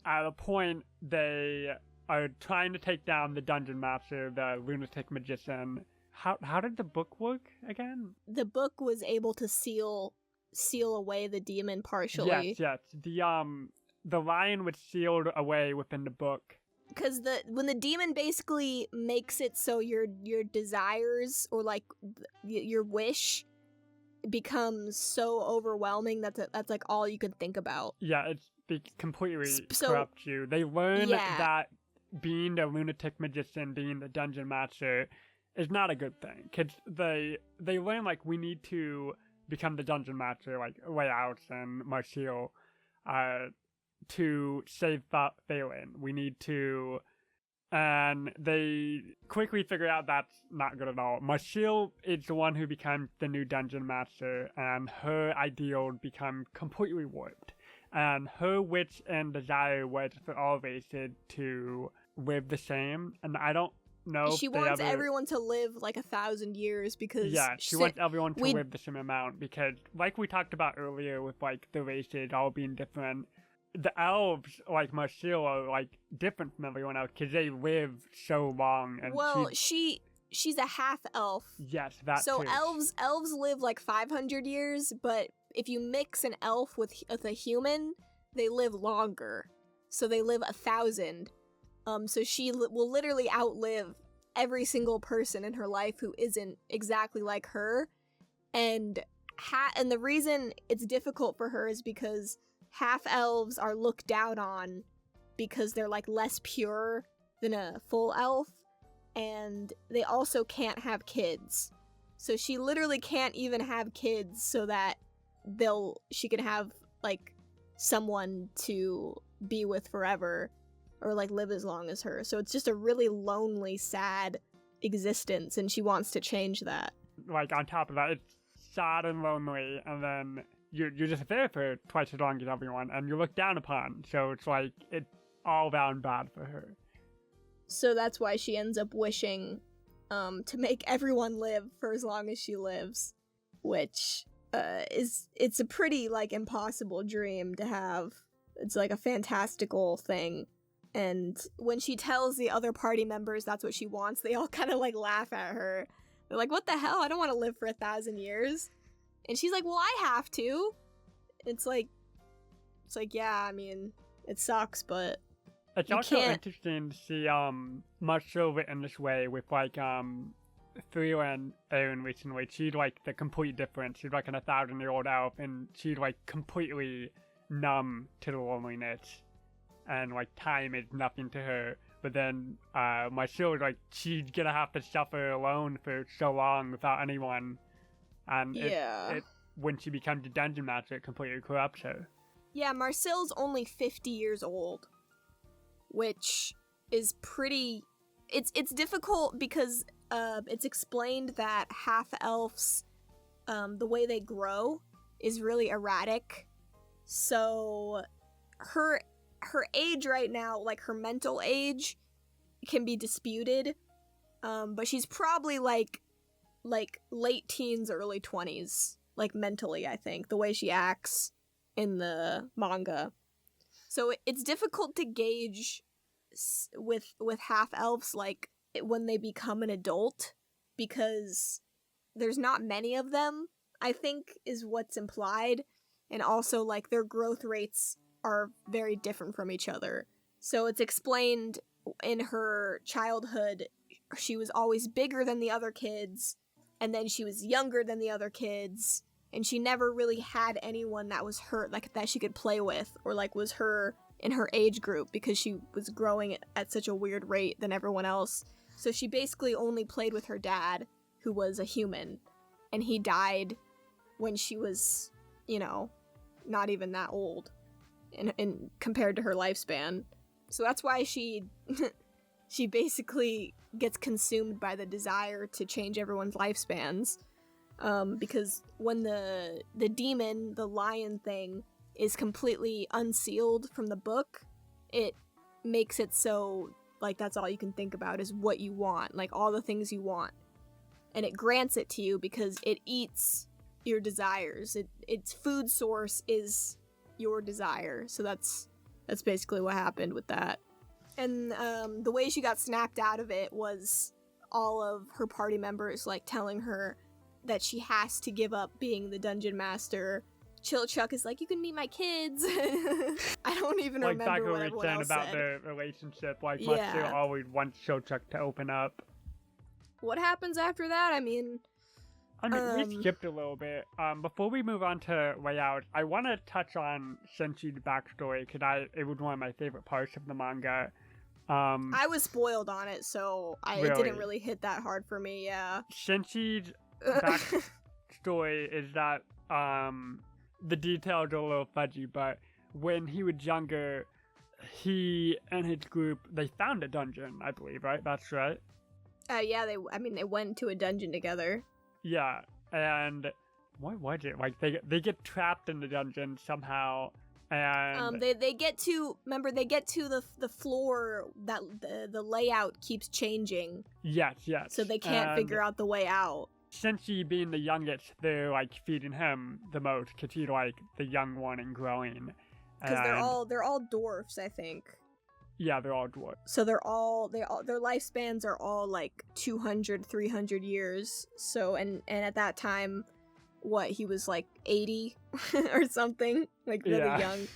Speaker 2: At a point, they are trying to take down the dungeon master, the lunatic magician. How did the book work again?
Speaker 1: The book was able to seal away the demon partially.
Speaker 2: Yes. The lion was sealed away within the book.
Speaker 1: Because when the demon basically makes it so your desires or like your wish becomes so overwhelming that's like all you can think about.
Speaker 2: Yeah, it completely corrupts you. They learn that being the lunatic magician, being the dungeon master, is not a good thing. Because they learn like we need to become the dungeon master, like Leaus and Marcille, to save Phelan. We need to, and they quickly figure out that's not good at all. Marcille is the one who becomes the new dungeon master, and her ideals become completely warped. And her wish and desire was for all races to live the same, and I don't know
Speaker 1: she wants everyone to live like 1,000 years because
Speaker 2: she wants everyone to live the same amount, because like we talked about earlier with like the races all being different, the elves, like Marcille, are like different from everyone else because they live so long. And
Speaker 1: she's a half elf.
Speaker 2: Yes, that
Speaker 1: so
Speaker 2: too.
Speaker 1: elves live like 500 years, but if you mix an elf with a human, they live longer. So they live 1,000. So she will literally outlive every single person in her life who isn't exactly like her. And the reason it's difficult for her is because half elves are looked down on because they're like less pure than a full elf, and they also can't have kids. So she literally can't even have kids so that she can have like someone to be with forever or like live as long as her. So it's just a really lonely, sad existence, and she wants to change that.
Speaker 2: like, on top of that, it's sad and lonely, and then you're just there for twice as long as everyone, and you're looked down upon, so it's like, it's all round bad for her.
Speaker 1: So that's why she ends up wishing to make everyone live for as long as she lives, which it's a pretty, like, impossible dream to have. It's like a fantastical thing. And when she tells the other party members that's what she wants, they all kind of, like, laugh at her. They're like, what the hell? I don't want to live for 1,000 years. And she's like, well, I have to. It's like, yeah, I mean, it sucks, but
Speaker 2: it's also interesting to see Marcille written this way with, like, Theo and Erin recently. She's, like, the complete difference. She's, like, an 1,000-year-old elf, and she's, like, completely numb to the loneliness. And, like, time is nothing to her. But then Marcille is like, she's gonna have to suffer alone for so long without anyone. And it when she becomes a dungeon master, it completely corrupts her.
Speaker 1: Yeah, Marcille's only 50 years old, which is pretty... It's difficult because it's explained that half-elves, the way they grow is really erratic. So her age right now, like her mental age, can be disputed, but she's probably like late teens, early 20s, like mentally, I think, the way she acts in the manga. So it's difficult to gauge with half elves, like, when they become an adult, because there's not many of them, I think, is what's implied, and also, like, their growth rates are very different from each other. So it's explained in her childhood, she was always bigger than the other kids, and then she was younger than the other kids, and she never really had anyone that was her, like, that she could play with, or, like, was her in her age group, because she was growing at such a weird rate than everyone else. So she basically only played with her dad, who was a human, and he died when she was, you know, not even that old. In compared to her lifespan. So that's why she basically gets consumed by the desire to change everyone's lifespans. Because when the demon, the lion thing, is completely unsealed from the book, it makes it so, like, that's all you can think about is what you want, like, all the things you want. And it grants it to you because it eats your desires. Its food source is your desire. So that's basically what happened with that. And the way she got snapped out of it was all of her party members, like, telling her that she has to give up being the dungeon master. Chilchuck is like, you can meet my kids. I don't even remember what everyone else
Speaker 2: about
Speaker 1: said.
Speaker 2: The relationship, like, Marcille always wants Chilchuck to open up.
Speaker 1: What happens after that? I mean,
Speaker 2: we skipped a little bit. Before we move on to Layout, I want to touch on Senshi's backstory, because it was one of my favorite parts of the manga.
Speaker 1: I was spoiled on it, so it didn't really hit that hard for me, yeah.
Speaker 2: Senshi's backstory is that, the details are a little fudgy, but when he was younger, he and his group, they found a dungeon, I believe, right? That's right?
Speaker 1: Yeah, they went to a dungeon together.
Speaker 2: Yeah, and what was it? Like, they get trapped in the dungeon somehow, and
Speaker 1: they get to the floor that the layout keeps changing.
Speaker 2: Yes.
Speaker 1: So they can't figure out the way out.
Speaker 2: Senshi being the youngest, they're, like, feeding him the most, because he's, like, the young one and growing.
Speaker 1: Because they're all dwarfs, I think.
Speaker 2: Yeah, they're all dwarfs.
Speaker 1: So their lifespans are all, like, 200, 300 years. So, and at that time, he was, like, 80 or something? Like, really young.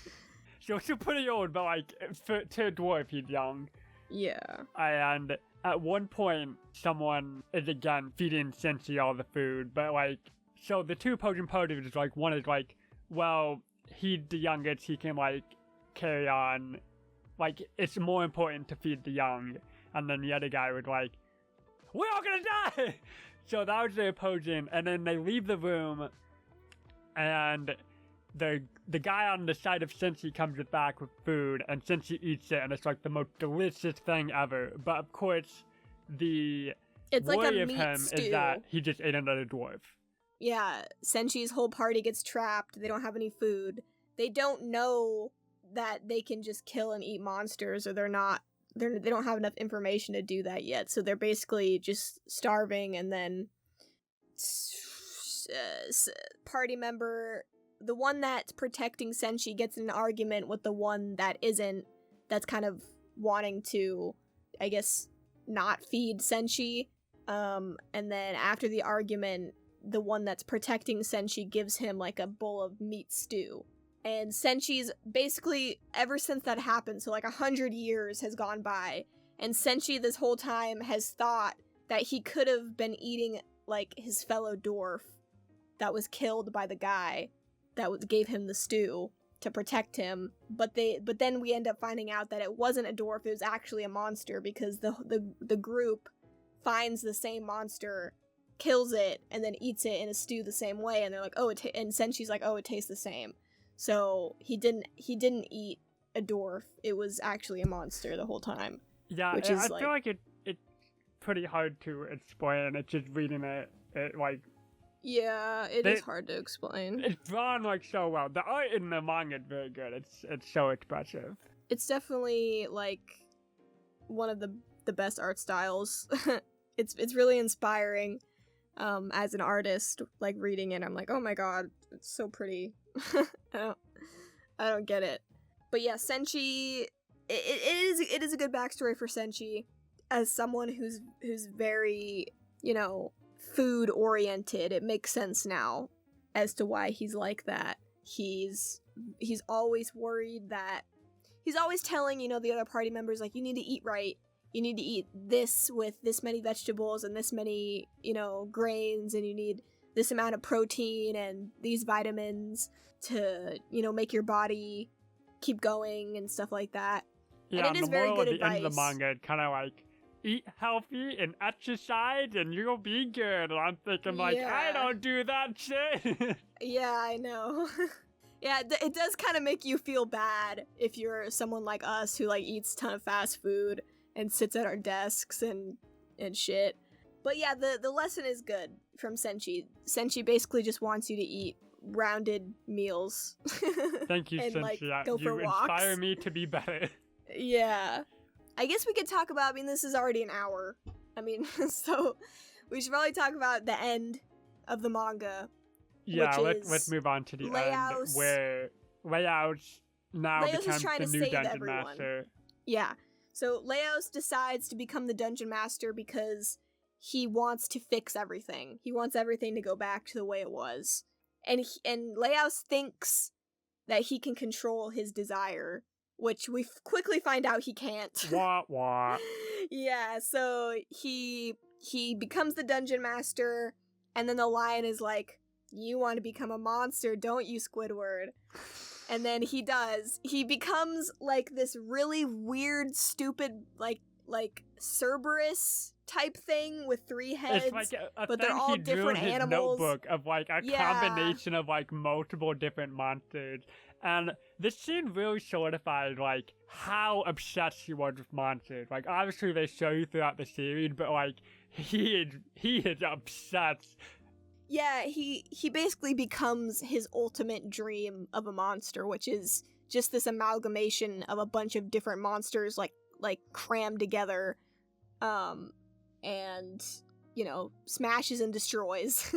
Speaker 2: So he's pretty old, but, like, to a dwarf, he's young.
Speaker 1: Yeah.
Speaker 2: And at one point, someone is again feeding Senshi all the food, but, like, so the two opposing parties is, like, one is like, well, he's the youngest, he can, like, carry on. Like, it's more important to feed the young. And then the other guy was like, we're all gonna die! So that was the opposing, and then they leave the room, and the guy on the side of Senshi comes back with food, and Senshi eats it, and it's, like, the most delicious thing ever. But of course, the
Speaker 1: It's like a
Speaker 2: worry of
Speaker 1: meat
Speaker 2: him
Speaker 1: stew.
Speaker 2: is that he just ate another dwarf.
Speaker 1: Yeah, Senshi's whole party gets trapped. They don't have any food. They don't know that they can just kill and eat monsters, or they don't have enough information to do that yet. So they're basically just starving, and then party member, the one that's protecting Senshi, gets in an argument with the one that isn't, that's kind of wanting to, I guess, not feed Senshi. And then after the argument, the one that's protecting Senshi gives him like a bowl of meat stew. And Senshi's basically, ever since that happened, so like 100 years has gone by, and Senshi this whole time has thought that he could have been eating like his fellow dwarf that was killed by the guy that gave him the stew to protect him. But then we end up finding out that it wasn't a dwarf, it was actually a monster, because the group finds the same monster, kills it, and then eats it in a stew the same way, and they're like, oh, and Senshi's like, oh, it tastes the same. So he didn't eat a dwarf. It was actually a monster the whole time.
Speaker 2: Yeah, I feel like it's pretty hard to explain. It's just reading it like.
Speaker 1: Yeah, it is hard to explain.
Speaker 2: It's drawn like so well. The art in the manga is very good. It's so expressive.
Speaker 1: It's definitely like one of the best art styles. It's really inspiring. As an artist, like reading it, I'm like, oh my god, it's so pretty. I don't get it. But yeah, Senshi, it is a good backstory for Senshi as someone who's very, food oriented. It makes sense now as to why he's like that. He's always worried that he's always telling, the other party members, like, you need to eat right. You need to eat this with this many vegetables and this many, grains, and you need this amount of protein and these vitamins to, make your body keep going and stuff like that.
Speaker 2: Yeah,
Speaker 1: and it is very good advice.
Speaker 2: At the end of the manga, it's kind of like, eat healthy and exercise and you'll be good. And I'm thinking, like, I don't do that shit.
Speaker 1: Yeah, I know. Yeah, it does kind of make you feel bad if you're someone like us who, like, eats a ton of fast food and sits at our desks and shit. But yeah, the lesson is good from Senshi. Senshi basically just wants you to eat rounded meals.
Speaker 2: Thank you,
Speaker 1: and,
Speaker 2: Senshi.
Speaker 1: like, go for
Speaker 2: you
Speaker 1: walks.
Speaker 2: Inspire me to be better.
Speaker 1: Yeah. I guess we could talk about, this is already an hour. So we should probably talk about the end of the manga.
Speaker 2: Yeah, let's move on to the end, where Leaos now becomes the new Dungeon Master.
Speaker 1: Yeah. So Leaos decides to become the Dungeon Master because he wants to fix everything. He wants everything to go back to the way it was. And Leaos thinks that he can control his desire, which we quickly find out he can't.
Speaker 2: Wah, wah.
Speaker 1: Yeah, so he becomes the Dungeon Master, and then the lion is like, you want to become a monster, don't you, Squidward? And then he does. He becomes, like, this really weird, stupid, like Cerberus type thing with 3 heads.
Speaker 2: It's like
Speaker 1: but they're all different animals.
Speaker 2: Notebook of, like, a combination of, like, multiple different monsters. And this scene really solidified, like, how obsessed he was with monsters. Like, obviously they show you throughout the series, but, like, he is obsessed.
Speaker 1: Yeah, he basically becomes his ultimate dream of a monster, which is just this amalgamation of a bunch of different monsters, like crammed together, and, smashes and destroys.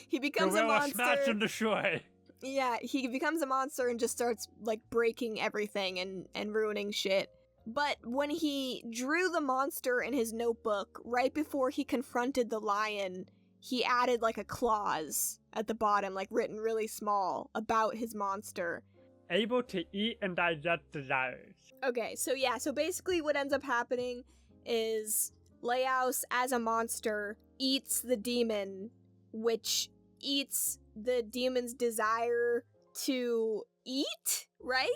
Speaker 1: He becomes a monster.
Speaker 2: Smash and destroy.
Speaker 1: Yeah, he becomes a monster and just starts, like, breaking everything and ruining shit. But when he drew the monster in his notebook, right before he confronted the lion, he added, like, a clause at the bottom, like, written really small, about his monster.
Speaker 2: Able to eat and digest desires.
Speaker 1: Okay, so basically what ends up happening is Leaos, as a monster, eats the demon, which eats the demon's desire to eat, right?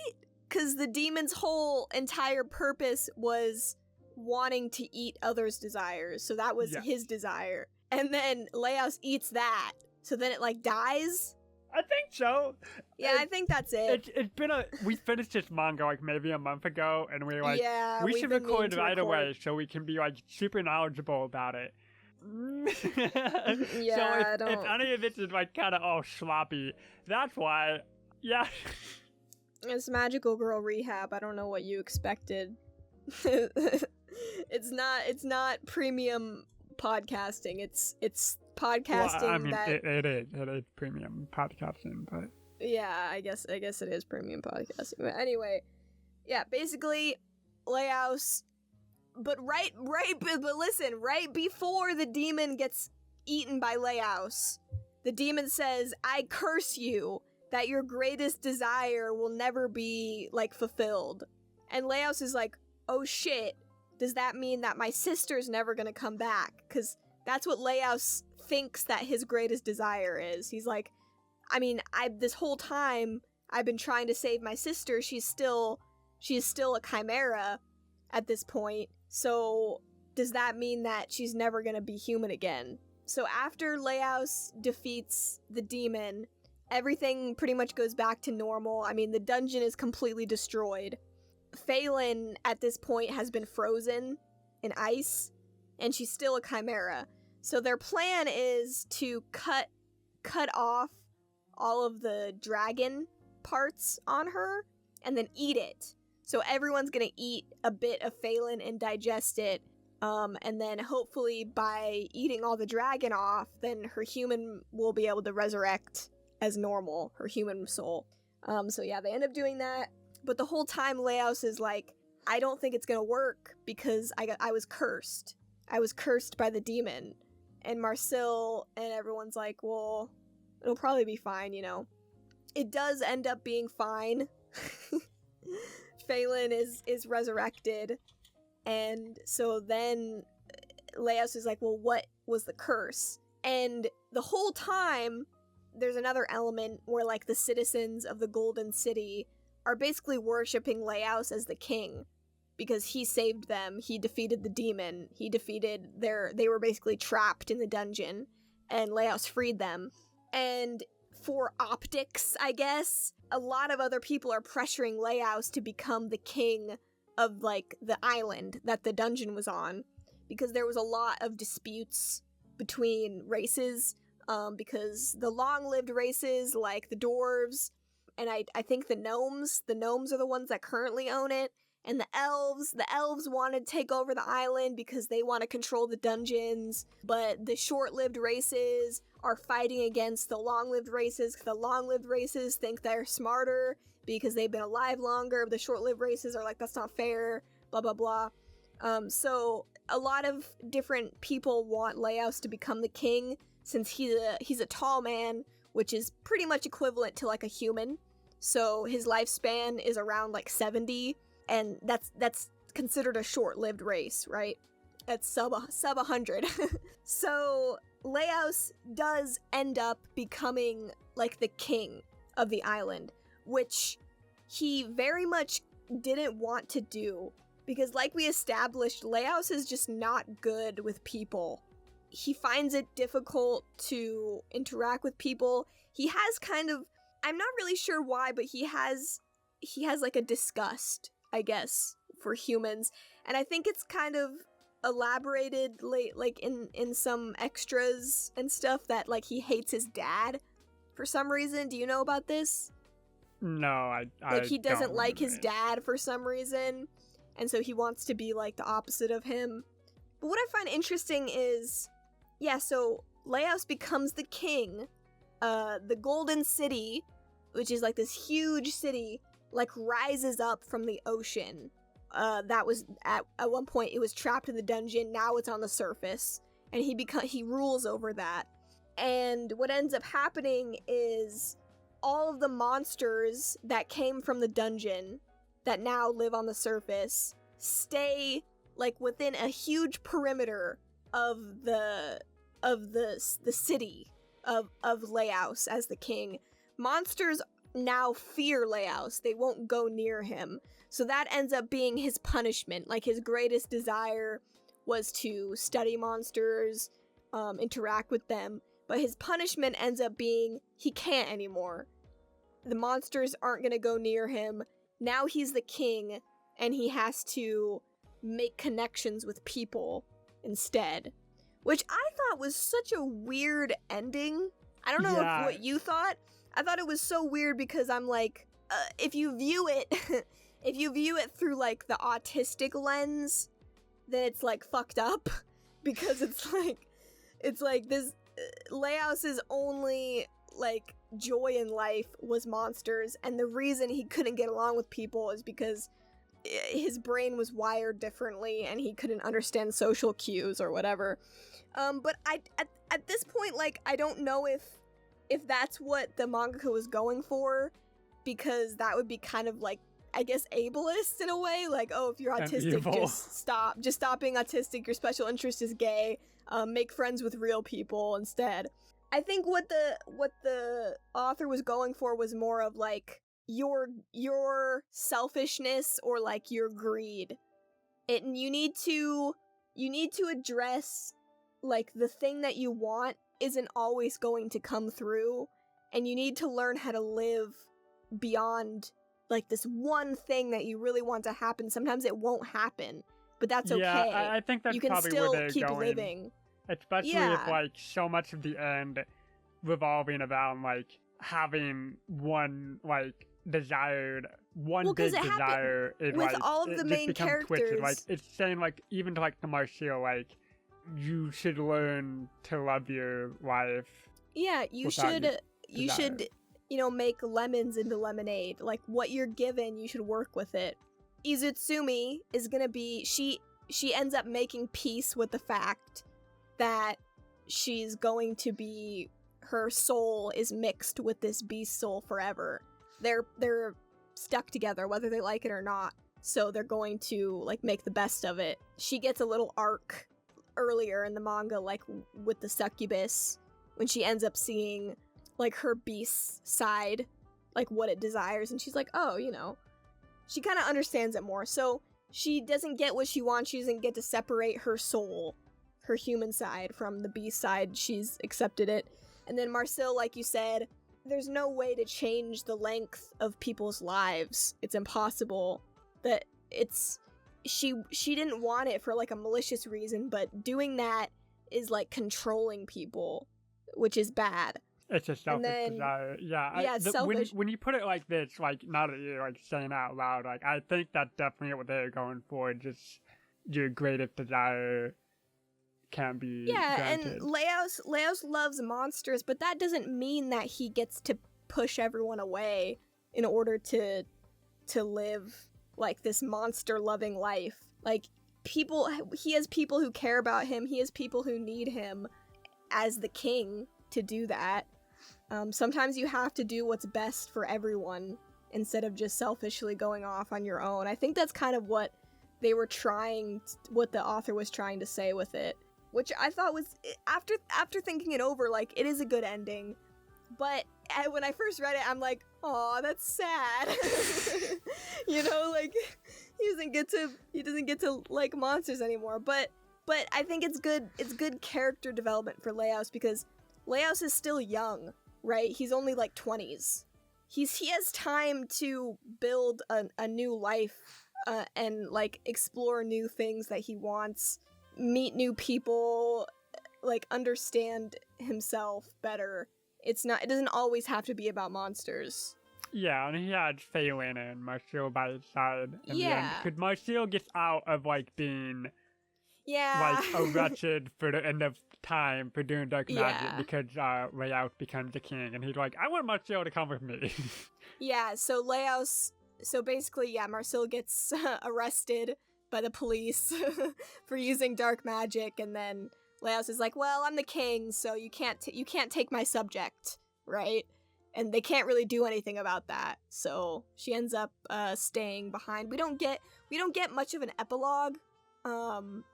Speaker 1: Because the demon's whole entire purpose was wanting to eat others' desires, so that was his desire. And then Leaos eats that, so then it, like, dies?
Speaker 2: I think so.
Speaker 1: Yeah, I think that's it.
Speaker 2: It's been we finished this manga, like, maybe a month ago, and we were like, we should record right away so we can be, like, super knowledgeable about it.
Speaker 1: Yeah,
Speaker 2: so if any of this is like kind of all sloppy, that's why. Yeah.
Speaker 1: It's Magical Girl Rehab. I don't know what you expected. It's not premium podcasting. It's podcasting.
Speaker 2: Well, I mean,
Speaker 1: that
Speaker 2: it is premium podcasting, but
Speaker 1: yeah, I guess it is premium podcasting. But anyway, yeah, basically, Leaus. But listen, right before the demon gets eaten by Leaus, the demon says, "I curse you that your greatest desire will never be like fulfilled." And Leaus is like, "Oh shit, does that mean that my sister's never gonna come back?" Because that's what Leaus thinks that his greatest desire is. He's like, I mean, this whole time I've been trying to save my sister. She's still a chimera at this point. So does that mean that she's never gonna be human again? So after Leaus defeats the demon, everything pretty much goes back to normal. I mean, the dungeon is completely destroyed. Phelan, at this point, has been frozen in ice, and she's still a chimera. So their plan is to cut off all of the dragon parts on her, and then eat it. So everyone's gonna eat a bit of Phelan and digest it, and then hopefully by eating all the dragon off, then her human will be able to resurrect as normal, her human soul. So yeah, they end up doing that. But the whole time, Leaus is like, I don't think it's gonna work because I was cursed. I was cursed by the demon. And Marcille and everyone's like, well, it'll probably be fine, you know. It does end up being fine. Phelan is resurrected. And so then Leaus is like, well, what was the curse? And the whole time, there's another element where, like, the citizens of the Golden City are basically worshipping Leaus as the king because he saved them. He defeated the demon. They were basically trapped in the dungeon, and Leaus freed them. And for optics, I guess, a lot of other people are pressuring Leaus to become the king of, like, the island that the dungeon was on, because there was a lot of disputes between races, because the long-lived races, like the dwarves, and I think the gnomes are the ones that currently own it, and the elves want to take over the island because they want to control the dungeons, but the short-lived races are fighting against the long-lived races, because the long-lived races think they're smarter because they've been alive longer. The short-lived races are like, that's not fair, blah, blah, blah. So a lot of different people want Leaus to become the king, since he's a tall man, which is pretty much equivalent to like a human. So his lifespan is around like 70, and that's considered a short-lived race, right? That's sub 100. So Leaus does end up becoming like the king of the island, which he very much didn't want to do, because like we established, Leaus is just not good with people. He finds it difficult to interact with people. He has kind of, I'm not really sure why, but he has like a disgust, I guess, for humans. And I think it's kind of elaborated like in some extras and stuff that like he hates his dad for some reason. Do you know about this?
Speaker 2: No, I
Speaker 1: like he doesn't
Speaker 2: don't
Speaker 1: like his
Speaker 2: remember.
Speaker 1: dad for some reason, and so he wants to be like the opposite of him. But what I find interesting is, yeah, so Leaus becomes the king. The Golden City, which is like this huge city, like rises up from the ocean. That was at one point it was trapped in the dungeon. Now it's on the surface, and he rules over that. And what ends up happening is all of the monsters that came from the dungeon that now live on the surface stay like within a huge perimeter of the city of Leaus as the king. Monsters now fear Leaus. They won't go near him. So that ends up being his punishment. Like, his greatest desire was to study monsters, interact with them, but his punishment ends up being he can't anymore. The monsters aren't gonna go near him. Now he's the king, and he has to make connections with people instead, which I thought was such a weird ending. I don't know what you thought. I thought it was so weird because I'm like, if you view it, if you view it through like the autistic lens, then it's like fucked up because it's like this Leaus's only like joy in life was monsters, and the reason he couldn't get along with people is because his brain was wired differently and he couldn't understand social cues or whatever. But at this point, like, I don't know if that's what the mangaka was going for, because that would be kind of like, I guess, ableist in a way. Like, oh, if you're autistic, just stop being autistic. Your special interest is gay. Make friends with real people instead. I think what the author was going for was more of like your selfishness or like your greed. You need to address like the thing that you want isn't always going to come through, and you need to learn how to live beyond like this one thing that you really want to happen. Sometimes it won't happen, but that's okay.
Speaker 2: Yeah, I think that's
Speaker 1: you can
Speaker 2: probably
Speaker 1: still
Speaker 2: where they're
Speaker 1: keep
Speaker 2: going.
Speaker 1: living.
Speaker 2: Especially if like so much of the end revolving around like having one like desired big desire is
Speaker 1: with
Speaker 2: like
Speaker 1: all of the main characters.
Speaker 2: Twisted. Like it's saying like even to like the Marcille, like you should learn to love your life.
Speaker 1: Yeah, you should make lemons into lemonade. Like what you're given, you should work with it. Izutsumi is gonna be she ends up making peace with the fact that she's going to be, her soul is mixed with this beast soul forever. They're stuck together whether they like it or not, so they're going to like make the best of it. She gets a little arc earlier in the manga, like with the succubus, when she ends up seeing like her beast side, like what it desires, and she's like, oh, she kind of understands it more. So she doesn't get what she wants. She doesn't get to separate her soul, her human side, from the beast side. She's accepted it. And then Marcille, like you said, there's no way to change the length of people's lives. It's impossible. That she didn't want it for like a malicious reason, but doing that is like controlling people, which is bad.
Speaker 2: It's a selfish desire. Yeah,
Speaker 1: it's selfish.
Speaker 2: When you put it like this, like now that you're like saying it out loud, like I think that's definitely what they're going for. Just your greatest desire can't be granted.
Speaker 1: And Leaus loves monsters, but that doesn't mean that he gets to push everyone away in order to live like this monster loving life. Like he has people who care about him. He has people who need him as the king to do that. Sometimes you have to do what's best for everyone instead of just selfishly going off on your own. I think that's kind of what what the author was trying to say with it, which I thought was, after thinking it over, like, it is a good ending. But when I first read it, I'm like, aw, that's sad. Like, he doesn't get to like monsters anymore. But I think it's good character development for Leaus, because Leaus is still young, right? He's only like 20s. He has time to build a new life, and like explore new things that he wants, meet new people, like understand himself better. It doesn't always have to be about monsters.
Speaker 2: Yeah, and he had Phelan and Marcille by his side. Because Marcille gets out of like being like a wretched for the end of time for doing dark magic, because Leaus becomes the king, and he's like, I want Marcille to come with me.
Speaker 1: So basically, Marcille gets arrested by the police for using dark magic, and then Leaus is like, well, I'm the king, so you can't take my subject, right? And they can't really do anything about that, so she ends up staying behind. We don't get much of an epilogue.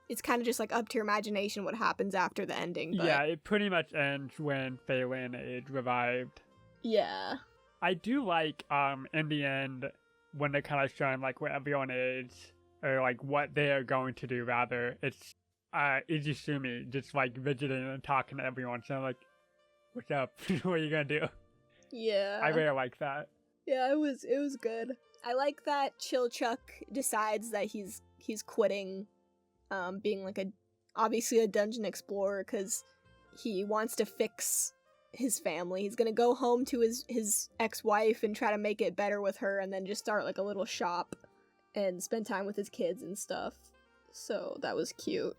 Speaker 1: It's kind of just like up to your imagination what happens after the ending. But... yeah,
Speaker 2: it pretty much ends when Phelan is revived.
Speaker 1: Yeah.
Speaker 2: I do like, in the end, when they're kind of showing, like, where everyone is, or, like, what they are going to do, rather. It's, Izusumi just, like, visiting and talking to everyone, so I'm like, what's up? What are you gonna do?
Speaker 1: Yeah.
Speaker 2: I really like that.
Speaker 1: Yeah, it was good. I like that Chilchuck decides that he's quitting, being, like, obviously a dungeon explorer because he wants to fix his family. He's gonna go home to his ex-wife and try to make it better with her, and then just start like a little shop and spend time with his kids and stuff. So that was cute.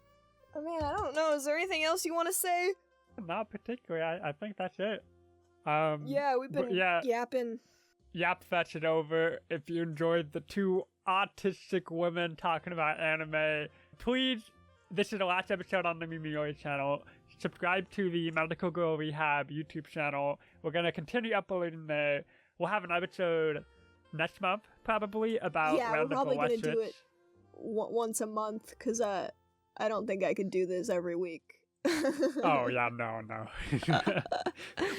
Speaker 1: I mean, I don't know. Is there anything else you want to say?
Speaker 2: Not particularly. I think that's it.
Speaker 1: Yeah, we've been yapping.
Speaker 2: Yap, that's it over. If you enjoyed the two autistic women talking about anime, please, this is the last episode on the Mimiyori channel. Subscribe to the Medical Girl Rehab YouTube channel. We're going to continue uploading there. We'll have an episode next month, probably, about
Speaker 1: we're probably going to do it once a month, because I don't think I could do this every week.
Speaker 2: Oh, yeah, no.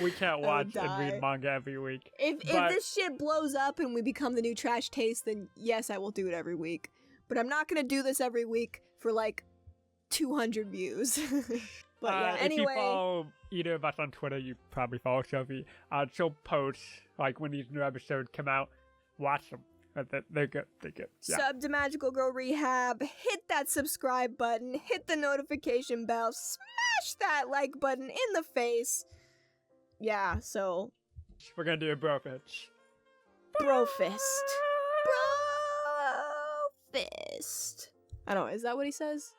Speaker 2: We can't watch and read manga every week.
Speaker 1: If this shit blows up and we become the new Trash Taste, then yes, I will do it every week. But I'm not going to do this every week for like 200 views. But yeah, anyway.
Speaker 2: If you follow either of us on Twitter, you probably follow Sophie. She'll post, like, when these new episodes come out. Watch them. They're good. Yeah.
Speaker 1: Sub to Magical Girl Rehab. Hit that subscribe button. Hit the notification bell. Smash that like button in the face. Yeah, so.
Speaker 2: We're gonna do a bro fist.
Speaker 1: Bro fist. Bro fist. I don't know, is that what he says?